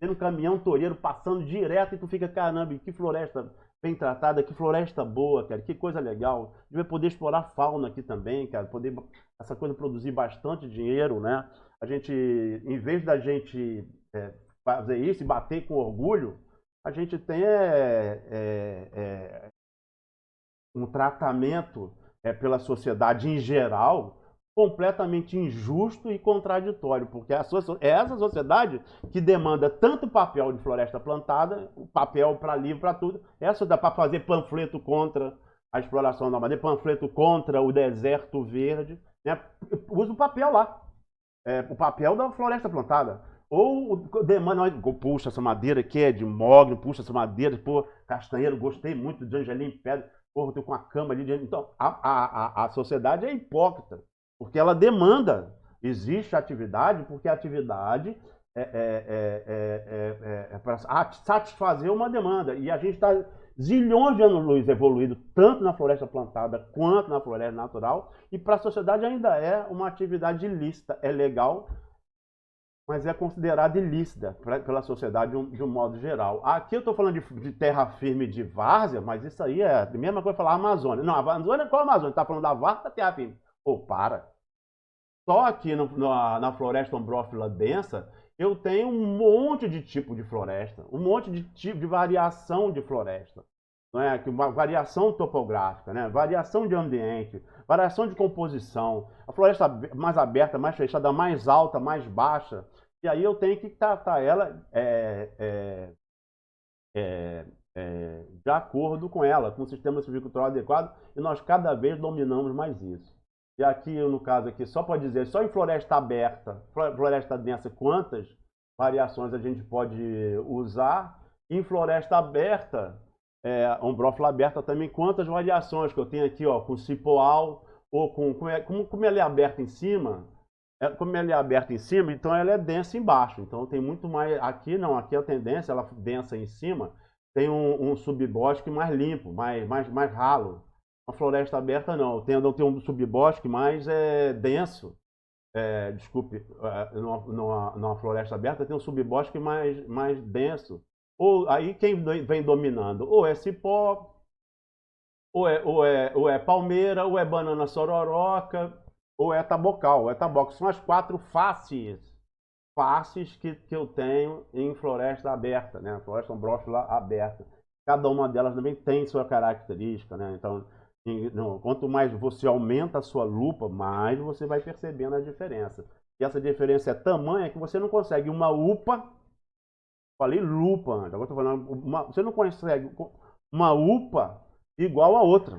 Speaker 2: vendo um caminhão toureiro passando direto e tu fica, caramba, que floresta bem tratada, que floresta boa, cara, que coisa legal. Devia poder explorar fauna aqui também, cara, poder essa coisa produzir bastante dinheiro, né? A gente, em vez da gente fazer isso e bater com orgulho, a gente tem um tratamento pela sociedade em geral completamente injusto e contraditório, porque é essa sociedade que demanda tanto papel de floresta plantada, papel para livro, para tudo, essa dá para fazer panfleto contra a exploração da madeira, panfleto contra o deserto verde, né? Usa o papel lá. O papel da floresta plantada. Ou demanda, puxa, essa madeira aqui é de mogno, puxa, essa madeira, pô, castanheiro, gostei muito de angelim pedra, pô, tô com uma cama ali. Então, a sociedade é hipócrita, porque ela demanda, existe atividade, porque a atividade é para satisfazer uma demanda. E a gente está zilhões de anos-luz evoluído, tanto na floresta plantada quanto na floresta natural, e para a sociedade ainda é uma atividade ilícita, é legal, mas é considerada ilícita pela sociedade de um modo geral. Aqui eu estou falando de terra firme de várzea, mas isso aí é a mesma coisa que falar Amazônia. Não, a Amazônia, qual a Amazônia? Está falando da várzea da terra firme. Pô, para. Só aqui na floresta ombrófila densa, eu tenho um monte de tipo de floresta, um monte de tipo de variação de floresta. Não é? Uma variação topográfica, né? Variação de ambiente, variação de composição, a floresta mais aberta, mais fechada, mais alta, mais baixa. E aí eu tenho que tratar ela de acordo com ela, com o sistema silvicultural adequado, e nós cada vez dominamos mais isso. E aqui, no caso aqui, só para dizer, só em floresta aberta, floresta densa, quantas variações a gente pode usar? Em floresta aberta, ombrófila aberta também, quantas variações que eu tenho aqui, ó, com cipoal, ou como ela é aberta em cima, como ela é aberta em cima, então ela é densa embaixo. Então tem muito mais, aqui não, aqui a tendência, ela densa em cima, tem um subbosque mais limpo, mais ralo. Uma floresta aberta não, tem um subbosque mais denso. Desculpe, numa floresta aberta tem um subbosque mais denso. Ou aí quem vem dominando? Ou é cipó, ou é palmeira, ou é banana sororoca, ou é tabocal. São as 4 faces que eu tenho em floresta aberta, né? Floresta ombrófila aberta. cada uma delas também tem sua característica, né? Então, quanto mais você aumenta a sua lupa, mais você vai percebendo a diferença. E essa diferença é tamanha que você não consegue uma UPA, falei lupa antes, agora estou falando, você não consegue uma UPA igual a outra.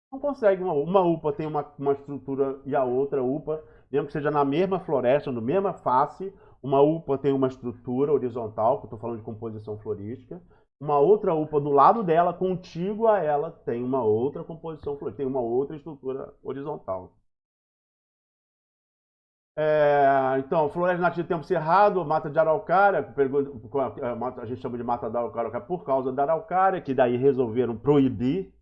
Speaker 2: Não consegue. Uma UPA tem uma estrutura e a outra UPA, mesmo que seja na mesma floresta, na mesma face, uma UPA tem uma estrutura horizontal, que eu estou falando de composição florística, uma outra UPA do lado dela, contígua a ela, tem uma outra composição florística, tem uma outra estrutura horizontal. Então, floresta nativa de tempo cerrado, mata de araucária, a gente chama de mata da araucária por causa da araucária, que daí resolveram proibir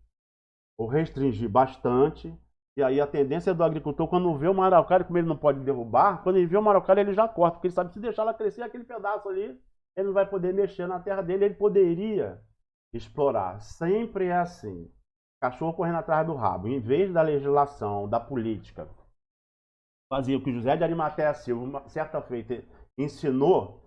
Speaker 2: ou restringir bastante. E aí a tendência do agricultor, quando vê uma araucária, como ele não pode derrubar, quando ele vê uma araucária ele já corta, porque ele sabe que se deixar ela crescer aquele pedaço ali, ele não vai poder mexer na terra dele, ele poderia explorar. Sempre é assim. Cachorro correndo atrás do rabo. Em vez da legislação, da política, fazia o que José de Arimateia Silva, certa feita, ensinou,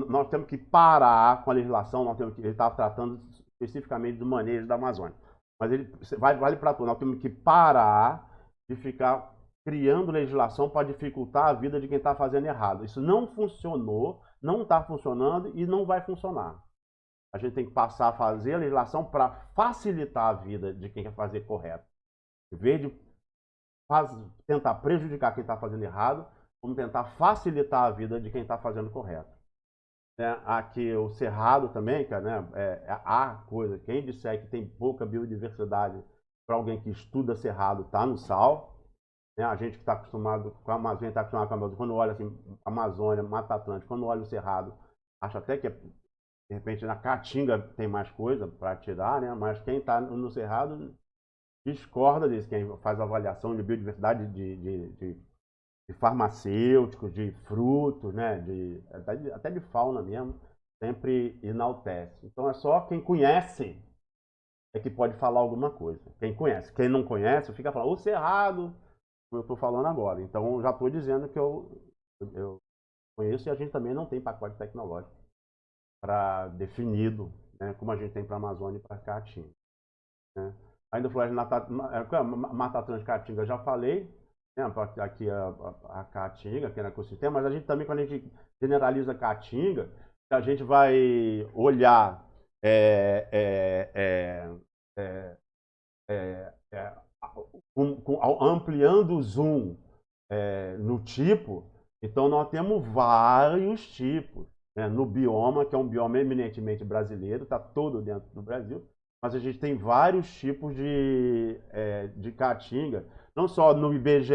Speaker 2: nós temos que parar com a legislação, ele estava tratando especificamente do manejo da Amazônia. Mas ele vale para tudo. Nós temos que parar de ficar criando legislação para dificultar a vida de quem está fazendo errado. Isso não funcionou, não está funcionando e não vai funcionar. A gente tem que passar a fazer a legislação para facilitar a vida de quem quer fazer correto. Em vez de tentar prejudicar quem está fazendo errado, vamos tentar facilitar a vida de quem está fazendo correto. Aqui o cerrado também, que a coisa, quem disser que tem pouca biodiversidade para alguém que estuda cerrado, está no sal. A gente que está acostumado com a Amazônia, está acostumado com a Amazônia, quando olha assim, Amazônia, Mata Atlântica, quando olha o cerrado, acha até que de repente na Caatinga tem mais coisa para tirar, né? Mas quem está no cerrado discorda disso, quem faz avaliação de biodiversidade de farmacêuticos, de frutos, né, até de fauna mesmo, sempre enaltece. Então é só quem conhece é que pode falar alguma coisa. Quem conhece. Quem não conhece fica falando o cerrado, como eu estou falando agora. Então já estou dizendo que eu conheço e a gente também não tem pacote tecnológico para definido, né, como a gente tem para a Amazônia e para a Caatinga. Né. Ainda floresta Mata Atlântica Caatinga já falei. Aqui a Caatinga, que é no ecossistema, mas a gente também, quando a gente generaliza a Caatinga, a gente vai olhar ampliando o zoom no tipo, então nós temos vários tipos. No bioma, que é um bioma eminentemente brasileiro, está todo dentro do Brasil, mas a gente tem vários tipos de Caatinga, não só no IBGE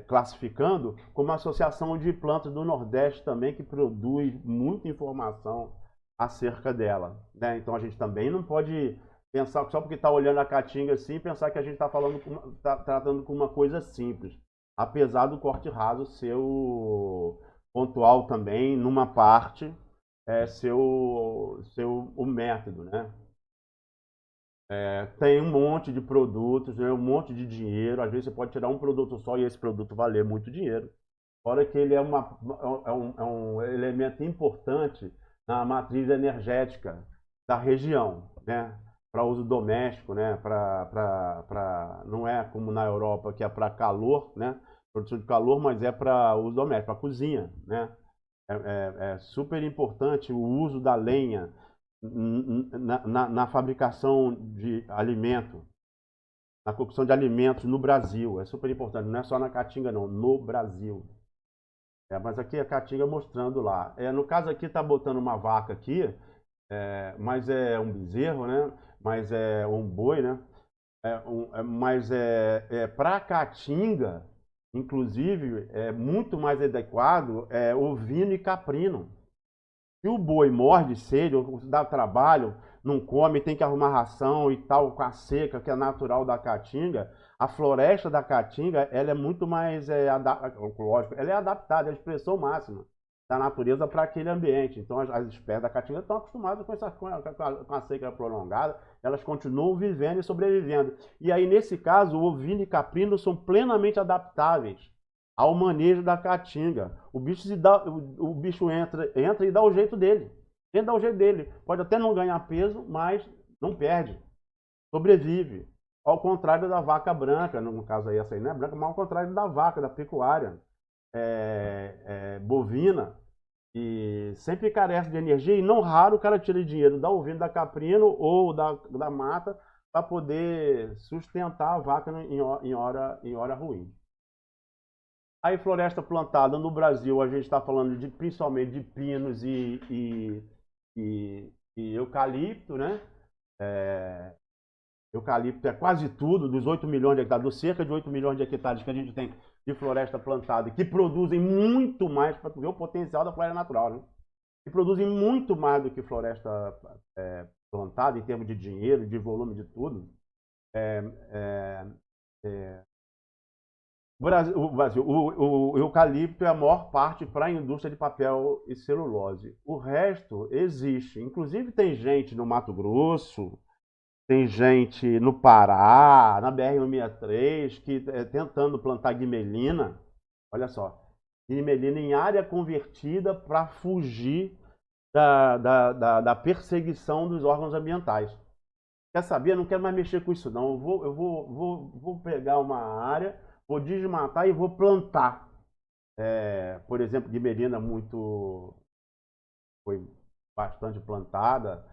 Speaker 2: classificando, como a Associação de Plantas do Nordeste também, que produz muita informação acerca dela. Né? Então a gente também não pode pensar, só porque está olhando a Caatinga assim, pensar que a gente está tratando com uma coisa simples. Apesar do corte raso ser o pontual também, numa parte, ser o método, né? Tem um monte de produtos, um monte de dinheiro. Às vezes você pode tirar um produto só e esse produto valer muito dinheiro. Fora que ele é um elemento importante na matriz energética da região, né? Para uso doméstico, né? Não é como na Europa, que é para calor, né? Produção de calor, mas é para uso doméstico, para cozinha, né? É super importante o uso da lenha na fabricação de alimento, na cocção de alimentos no Brasil. É super importante, não é só na Caatinga não, no Brasil. Mas aqui a Caatinga mostrando lá. No caso aqui está botando uma vaca aqui, mas é um bezerro, né? Mas é um boi, né? Mas para a Caatinga, inclusive, é muito mais adequado ovino e caprino. Se o boi morde sede, ou dá trabalho, não come, tem que arrumar ração e tal, com a seca, que é natural da Caatinga, a floresta da Caatinga, ela é muito mais, lógico, ela é adaptada, é a expressão máxima da natureza para aquele ambiente. Então as espécies da Caatinga estão acostumadas com a seca prolongada, elas continuam vivendo e sobrevivendo. E aí, nesse caso, o ovino e caprino são plenamente adaptáveis ao manejo da Caatinga. O bicho entra e dá o jeito dele. Ele dá o jeito dele. Pode até não ganhar peso, mas não perde. Sobrevive. Ao contrário da vaca branca, no caso aí essa aí não é branca, mas ao contrário da vaca, da pecuária bovina, e sempre carece de energia, e não raro o cara tira dinheiro da ovina, da caprino ou da mata para poder sustentar a vaca em hora ruim. Aí floresta plantada no Brasil, a gente está falando principalmente de pinos e eucalipto, né? Eucalipto é quase tudo, dos 8 milhões de hectares, dos cerca de 8 milhões de hectares que a gente tem de floresta plantada, que produzem muito mais, para ver o potencial da floresta natural, né? Que produzem muito mais do que floresta plantada, em termos de dinheiro, de volume, de tudo. O eucalipto é a maior parte para a indústria de papel e celulose. O resto existe. Inclusive tem gente no Mato Grosso, tem gente no Pará, na BR-163, que tentando plantar guimelina. Olha só, guimelina em área convertida para fugir da perseguição dos órgãos ambientais. Quer saber? Eu não quero mais mexer com isso, não. Eu vou pegar uma área, vou desmatar e vou plantar. Por exemplo, guimelina foi bastante plantada.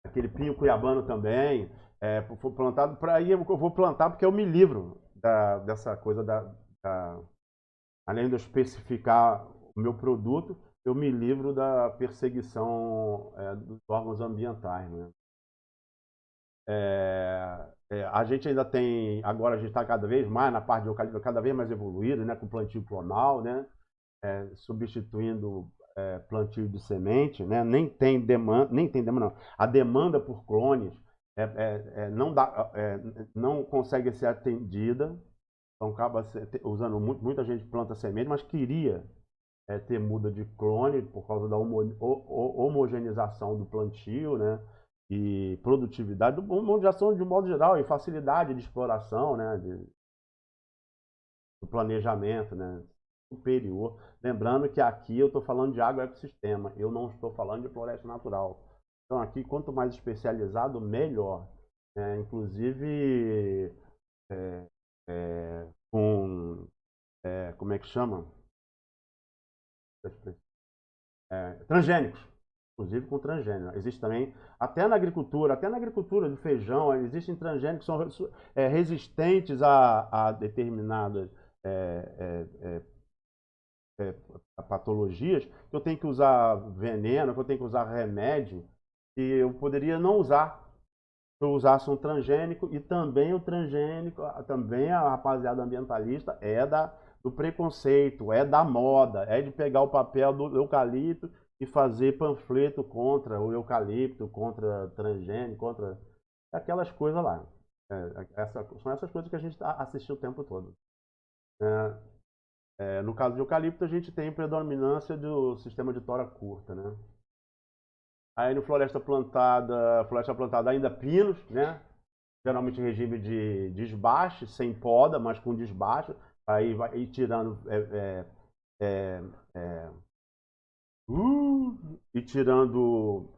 Speaker 2: Aquele pinho cuiabano também, foi plantado. Para aí eu vou plantar porque eu me livro dessa coisa além de eu especificar o meu produto, eu me livro da perseguição dos órgãos ambientais, né? A gente ainda tem, agora a gente está cada vez mais na parte de eucalipto, cada vez mais evoluído, né, com plantio clonal, né, substituindo plantio de semente, né, nem tem demanda, não. A demanda por clones não consegue ser atendida, então acaba usando muita gente planta semente, mas queria ter muda de clone por causa da homogeneização do plantio, né, e produtividade, homogeneização de um modo geral, e facilidade de exploração, né, do planejamento, né, superior. Lembrando que aqui eu estou falando de agroecossistema, eu não estou falando de floresta natural. Então aqui, quanto mais especializado, melhor. Inclusive com, como é que chama? Transgênicos. Inclusive com transgênico. Existe também, até na agricultura do feijão, existem transgênicos que são resistentes a determinadas patologias, que eu tenho que usar veneno, que eu tenho que usar remédio, que eu poderia não usar se eu usasse um transgênico. E também o transgênico, também a rapaziada ambientalista do preconceito, da moda, de pegar o papel do eucalipto e fazer panfleto contra o eucalipto, contra transgênico, contra aquelas coisas lá. São essas coisas que a gente assistiu o tempo todo. No caso de eucalipto, a gente tem predominância do sistema de tora curta, né? Aí no floresta plantada ainda pinos, né? Geralmente em regime de desbaste, sem poda, mas com desbaste. Aí vai ir tirando e tirando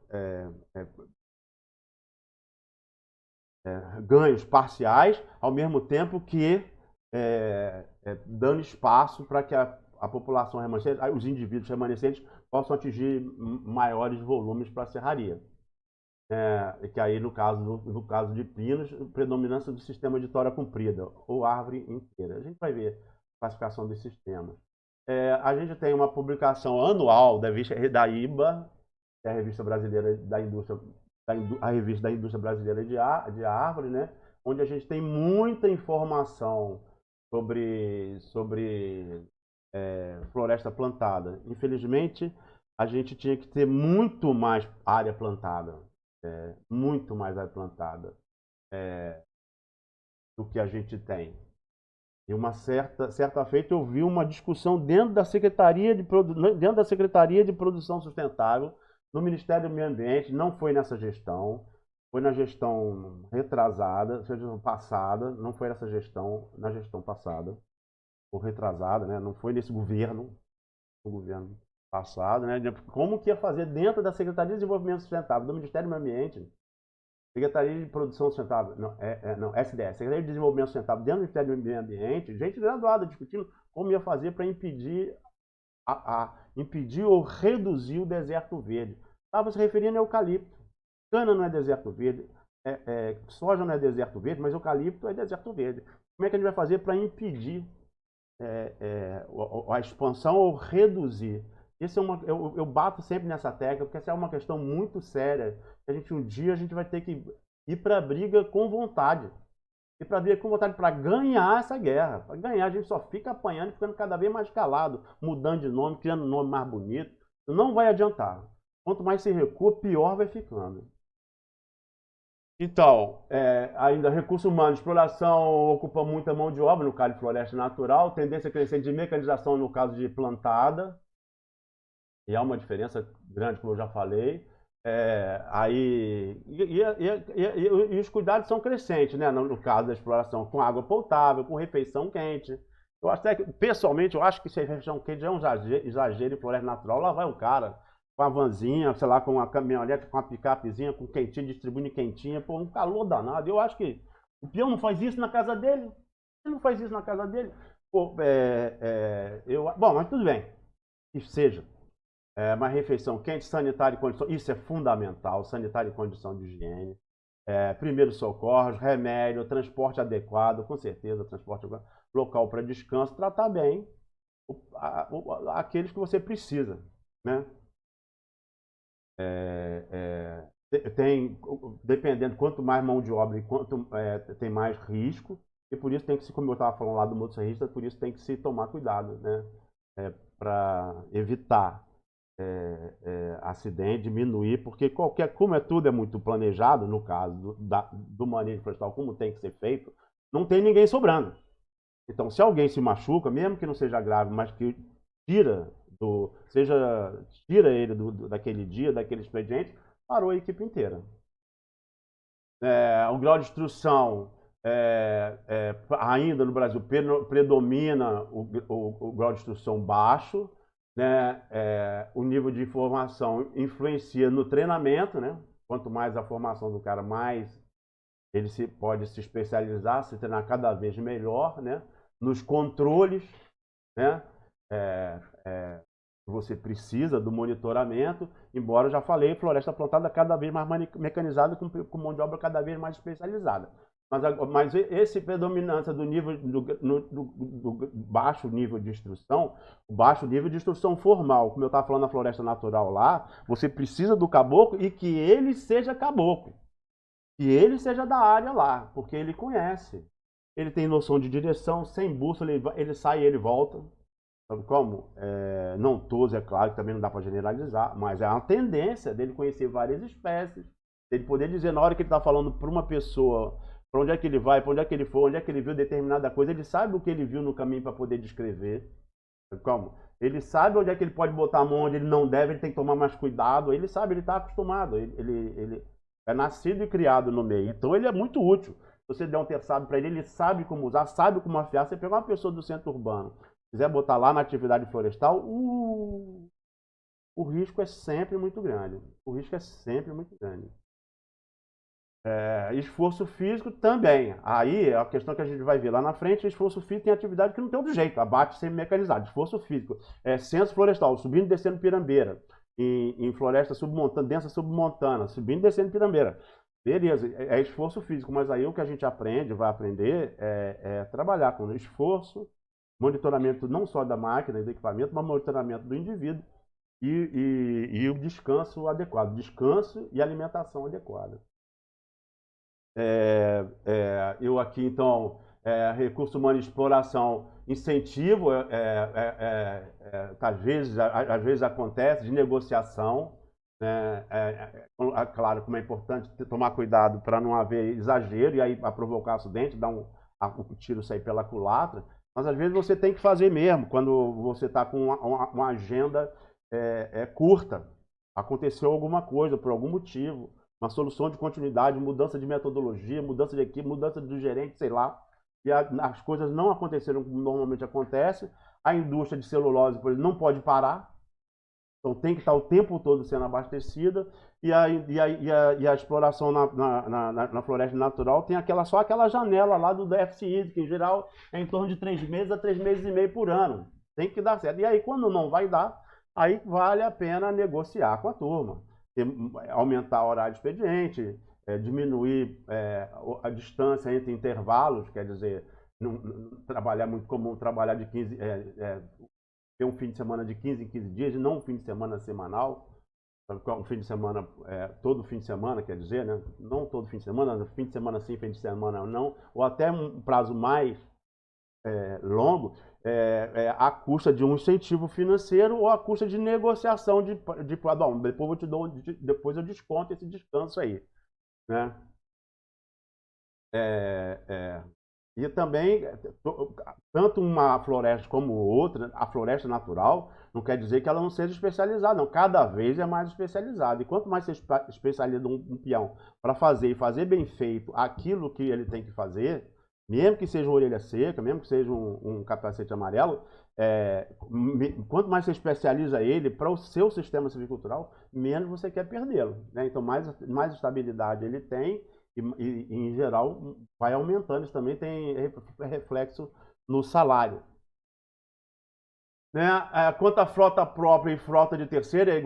Speaker 2: ganhos parciais, ao mesmo tempo que dando espaço para que a população remanescente, os indivíduos remanescentes, possam atingir maiores volumes para a serraria. Que aí, no caso de pinos, predominância do sistema de tora comprida, ou árvore inteira. A gente vai ver a classificação dos sistemas. A gente tem uma publicação anual da IBA, que é a Revista Brasileira da Indústria, a Revista da Indústria Brasileira de Árvore, né? Onde a gente tem muita informação sobre floresta plantada. Infelizmente, a gente tinha que ter muito mais área plantada, do que a gente tem. E uma certa feita eu vi uma discussão dentro da Secretaria de Produção Sustentável, no Ministério do Meio Ambiente. Não foi nessa gestão, foi na gestão retrasada, gestão passada, não foi nessa gestão, na gestão passada, ou retrasada, né? Não foi nesse governo, passado, né? Como que ia fazer dentro da Secretaria de Desenvolvimento Sustentável, do Ministério do Meio Ambiente, Secretaria de Produção Sustentável, não, SDS, Secretaria de Desenvolvimento Sustentável, dentro do Ministério do Meio Ambiente, gente graduada discutindo como ia fazer para impedir, impedir ou reduzir o deserto verde. Estava se referindo ao eucalipto. Cana não é deserto verde, soja não é deserto verde, mas eucalipto é deserto verde. Como é que a gente vai fazer para impedir a expansão ou reduzir? Esse eu bato sempre nessa tecla, porque essa é uma questão muito séria. Um dia a gente vai ter que ir para a briga com vontade. Ir para a briga com vontade para ganhar essa guerra. Para ganhar, a gente só fica apanhando e ficando cada vez mais calado, mudando de nome, criando um nome mais bonito. Não vai adiantar. Quanto mais se recua, pior vai ficando. Então, ainda recurso humano, exploração ocupa muita mão de obra no caso de floresta natural, tendência crescente de mecanização no caso de plantada, e há uma diferença grande, como eu já falei. E os cuidados são crescentes, né? No caso da exploração, com água potável, com refeição quente. Eu acho até que, pessoalmente, eu acho que se a refeição quente é um exagero em floresta natural. Lá vai o cara com a vanzinha, sei lá, com uma caminhonete, com uma picapezinha, com quentinha, distribuindo quentinha, pô, um calor danado. Eu acho que o peão não faz isso na casa dele. Ele não faz isso na casa dele. Pô, bom, mas tudo bem, que seja. Uma refeição quente, sanitária e condição, isso é fundamental, sanitária e condição de higiene. Primeiros socorros, remédio, transporte adequado, com certeza, transporte adequado, local para descanso, tratar bem aqueles que você precisa, né? Dependendo, quanto mais mão de obra e quanto tem mais risco, e por isso tem que se, como eu estava falando lá do motorista, por isso tem que se tomar cuidado, né? Para evitar acidente, diminuir, porque como tudo é muito planejado, no caso do manejo florestal, como tem que ser feito, não tem ninguém sobrando. Então, se alguém se machuca, mesmo que não seja grave, mas que tira ele daquele dia, daquele expediente, parou a equipe inteira. O grau de instrução, ainda no Brasil, predomina o grau de instrução baixo, né? O nível de informação influencia no treinamento, né? Quanto mais a formação do cara, mais ele pode se especializar, se treinar cada vez melhor, né? Nos controles, né? Você precisa do monitoramento, embora eu já falei, floresta plantada cada vez mais mecanizada, com mão de obra cada vez mais especializada. Mas esse predominância do nível do baixo nível de instrução, o baixo nível de instrução formal, como eu estava falando na floresta natural lá, você precisa do caboclo e que ele seja caboclo, que ele seja da área lá, porque ele conhece, ele tem noção de direção, sem bússola, ele sai e ele volta. Sabe como? Não todos, é claro, que também não dá para generalizar, mas é uma tendência dele conhecer várias espécies, dele poder dizer na hora que ele está falando para uma pessoa para onde é que ele vai, para onde é que ele for, onde é que ele viu determinada coisa, ele sabe o que ele viu no caminho para poder descrever. Como? Ele sabe onde é que ele pode botar a mão, onde ele não deve, ele tem que tomar mais cuidado, ele sabe, ele está acostumado, ele é nascido e criado no meio, então ele é muito útil. Se você der um terçado para ele, ele sabe como usar, sabe como afiar. Você pegar uma pessoa do centro urbano, quiser botar lá na atividade florestal, o risco é sempre muito grande. O risco é sempre muito grande. Esforço físico também. Aí é a questão que a gente vai ver lá na frente. Esforço físico tem atividade que não tem outro jeito. Abate semi-mecanizado. Esforço físico. Censo florestal, subindo e descendo pirambeira. Em floresta submontana, densa submontana, subindo e descendo pirambeira. Beleza, é esforço físico, mas aí o que a gente aprende, vai aprender, é trabalhar com esforço, monitoramento não só da máquina e do equipamento, mas monitoramento do indivíduo e o descanso adequado. Descanso e alimentação adequada. Eu aqui, então, recurso humano e exploração, incentivo, às vezes acontece, de negociação, né? Claro, como é importante tomar cuidado para não haver exagero e aí a provocar acidente, dar o tiro sair pela culatra, mas às vezes você tem que fazer mesmo, quando você está com uma agenda curta, aconteceu alguma coisa por algum motivo, uma solução de continuidade, mudança de metodologia, mudança de equipe, mudança do gerente, sei lá. E as coisas não aconteceram como normalmente acontece. A indústria de celulose, por exemplo, não pode parar. Então tem que estar o tempo todo sendo abastecida, e a exploração na floresta natural tem só aquela janela lá do déficit hídrico, que em geral é em torno de 3 meses a 3 meses e meio por ano. Tem que dar certo. E aí, quando não vai dar, aí vale a pena negociar com a turma. Aumentar o horário de expediente, diminuir a distância entre intervalos, quer dizer, não trabalhar muito comum, trabalhar de 15, ter um fim de semana de 15 em 15 dias, e não um fim de semana semanal, um fim de semana, todo fim de semana, quer dizer, né? Não todo fim de semana sim, fim de semana não, ou até um prazo mais longo, à custa de um incentivo financeiro ou à custa de negociação bom, depois eu desconto esse descanso aí, né? E também, tanto uma floresta como outra, a floresta natural, não quer dizer que ela não seja especializada, não. Cada vez é mais especializada. E quanto mais você especializa um peão para fazer e fazer bem feito aquilo que ele tem que fazer, mesmo que seja uma orelha seca, mesmo que seja um capacete amarelo, quanto mais você especializa ele para o seu sistema silvicultural, menos você quer perdê-lo, né? Então, mais estabilidade ele tem, e, em geral, vai aumentando. Isso também tem reflexo no salário. Né? Quanto à frota própria e frota de terceiro, é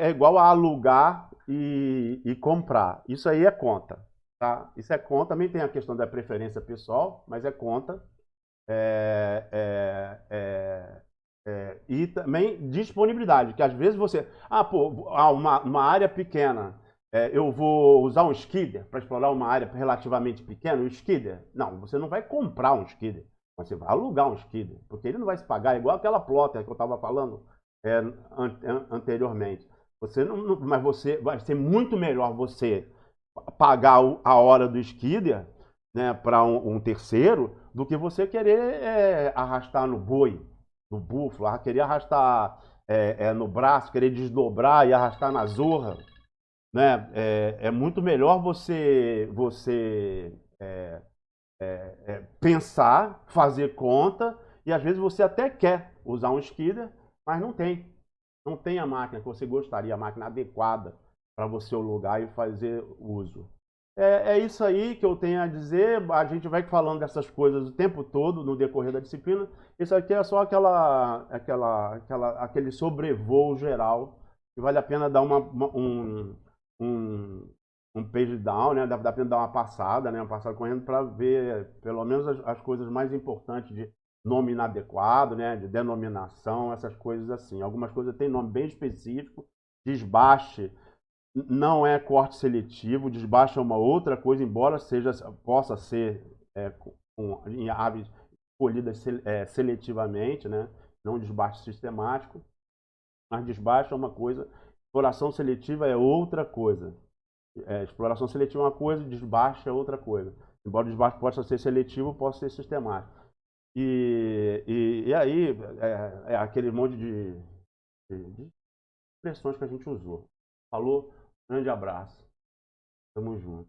Speaker 2: igual a alugar e comprar. Isso aí é conta. Tá? Isso é conta. Também tem a questão da preferência pessoal, mas é conta. E também disponibilidade, que às vezes você... uma área pequena, eu vou usar um skidder para explorar uma área relativamente pequena, um skidder. Não, você não vai comprar um skidder, você vai alugar um skidder, porque ele não vai se pagar, igual aquela plotter que eu estava falando anteriormente. Mas vai ser muito melhor você pagar a hora do skidder, né, para um terceiro, do que você querer arrastar no boi, no búfalo, querer arrastar no braço, querer desdobrar e arrastar na zorra, né? É muito melhor você pensar, fazer conta, e às vezes você até quer usar um skidder, mas não tem. Não tem a máquina que você gostaria, a máquina adequada para você alugar e fazer uso. É isso aí que eu tenho a dizer. A gente vai falando dessas coisas o tempo todo no decorrer da disciplina. Isso aqui é só aquele sobrevoo geral, que vale a pena dar um page down, né? Dá a pena dar uma passada, né? Uma passada correndo, para ver pelo menos as coisas mais importantes de nome inadequado, né? De denominação, essas coisas assim. Algumas coisas têm nome bem específico. Desbaste não é corte seletivo, desbaste é uma outra coisa, embora possa ser em aves colhidas seletivamente, né? Não desbaste sistemático, mas desbaste é uma coisa, exploração seletiva é outra coisa. Exploração seletiva é uma coisa, desbaste é outra coisa. Embora o desbaste possa ser seletivo, possa ser sistemático. E aí, aquele monte de expressões que a gente usou. Falou? Grande abraço. Tamo junto.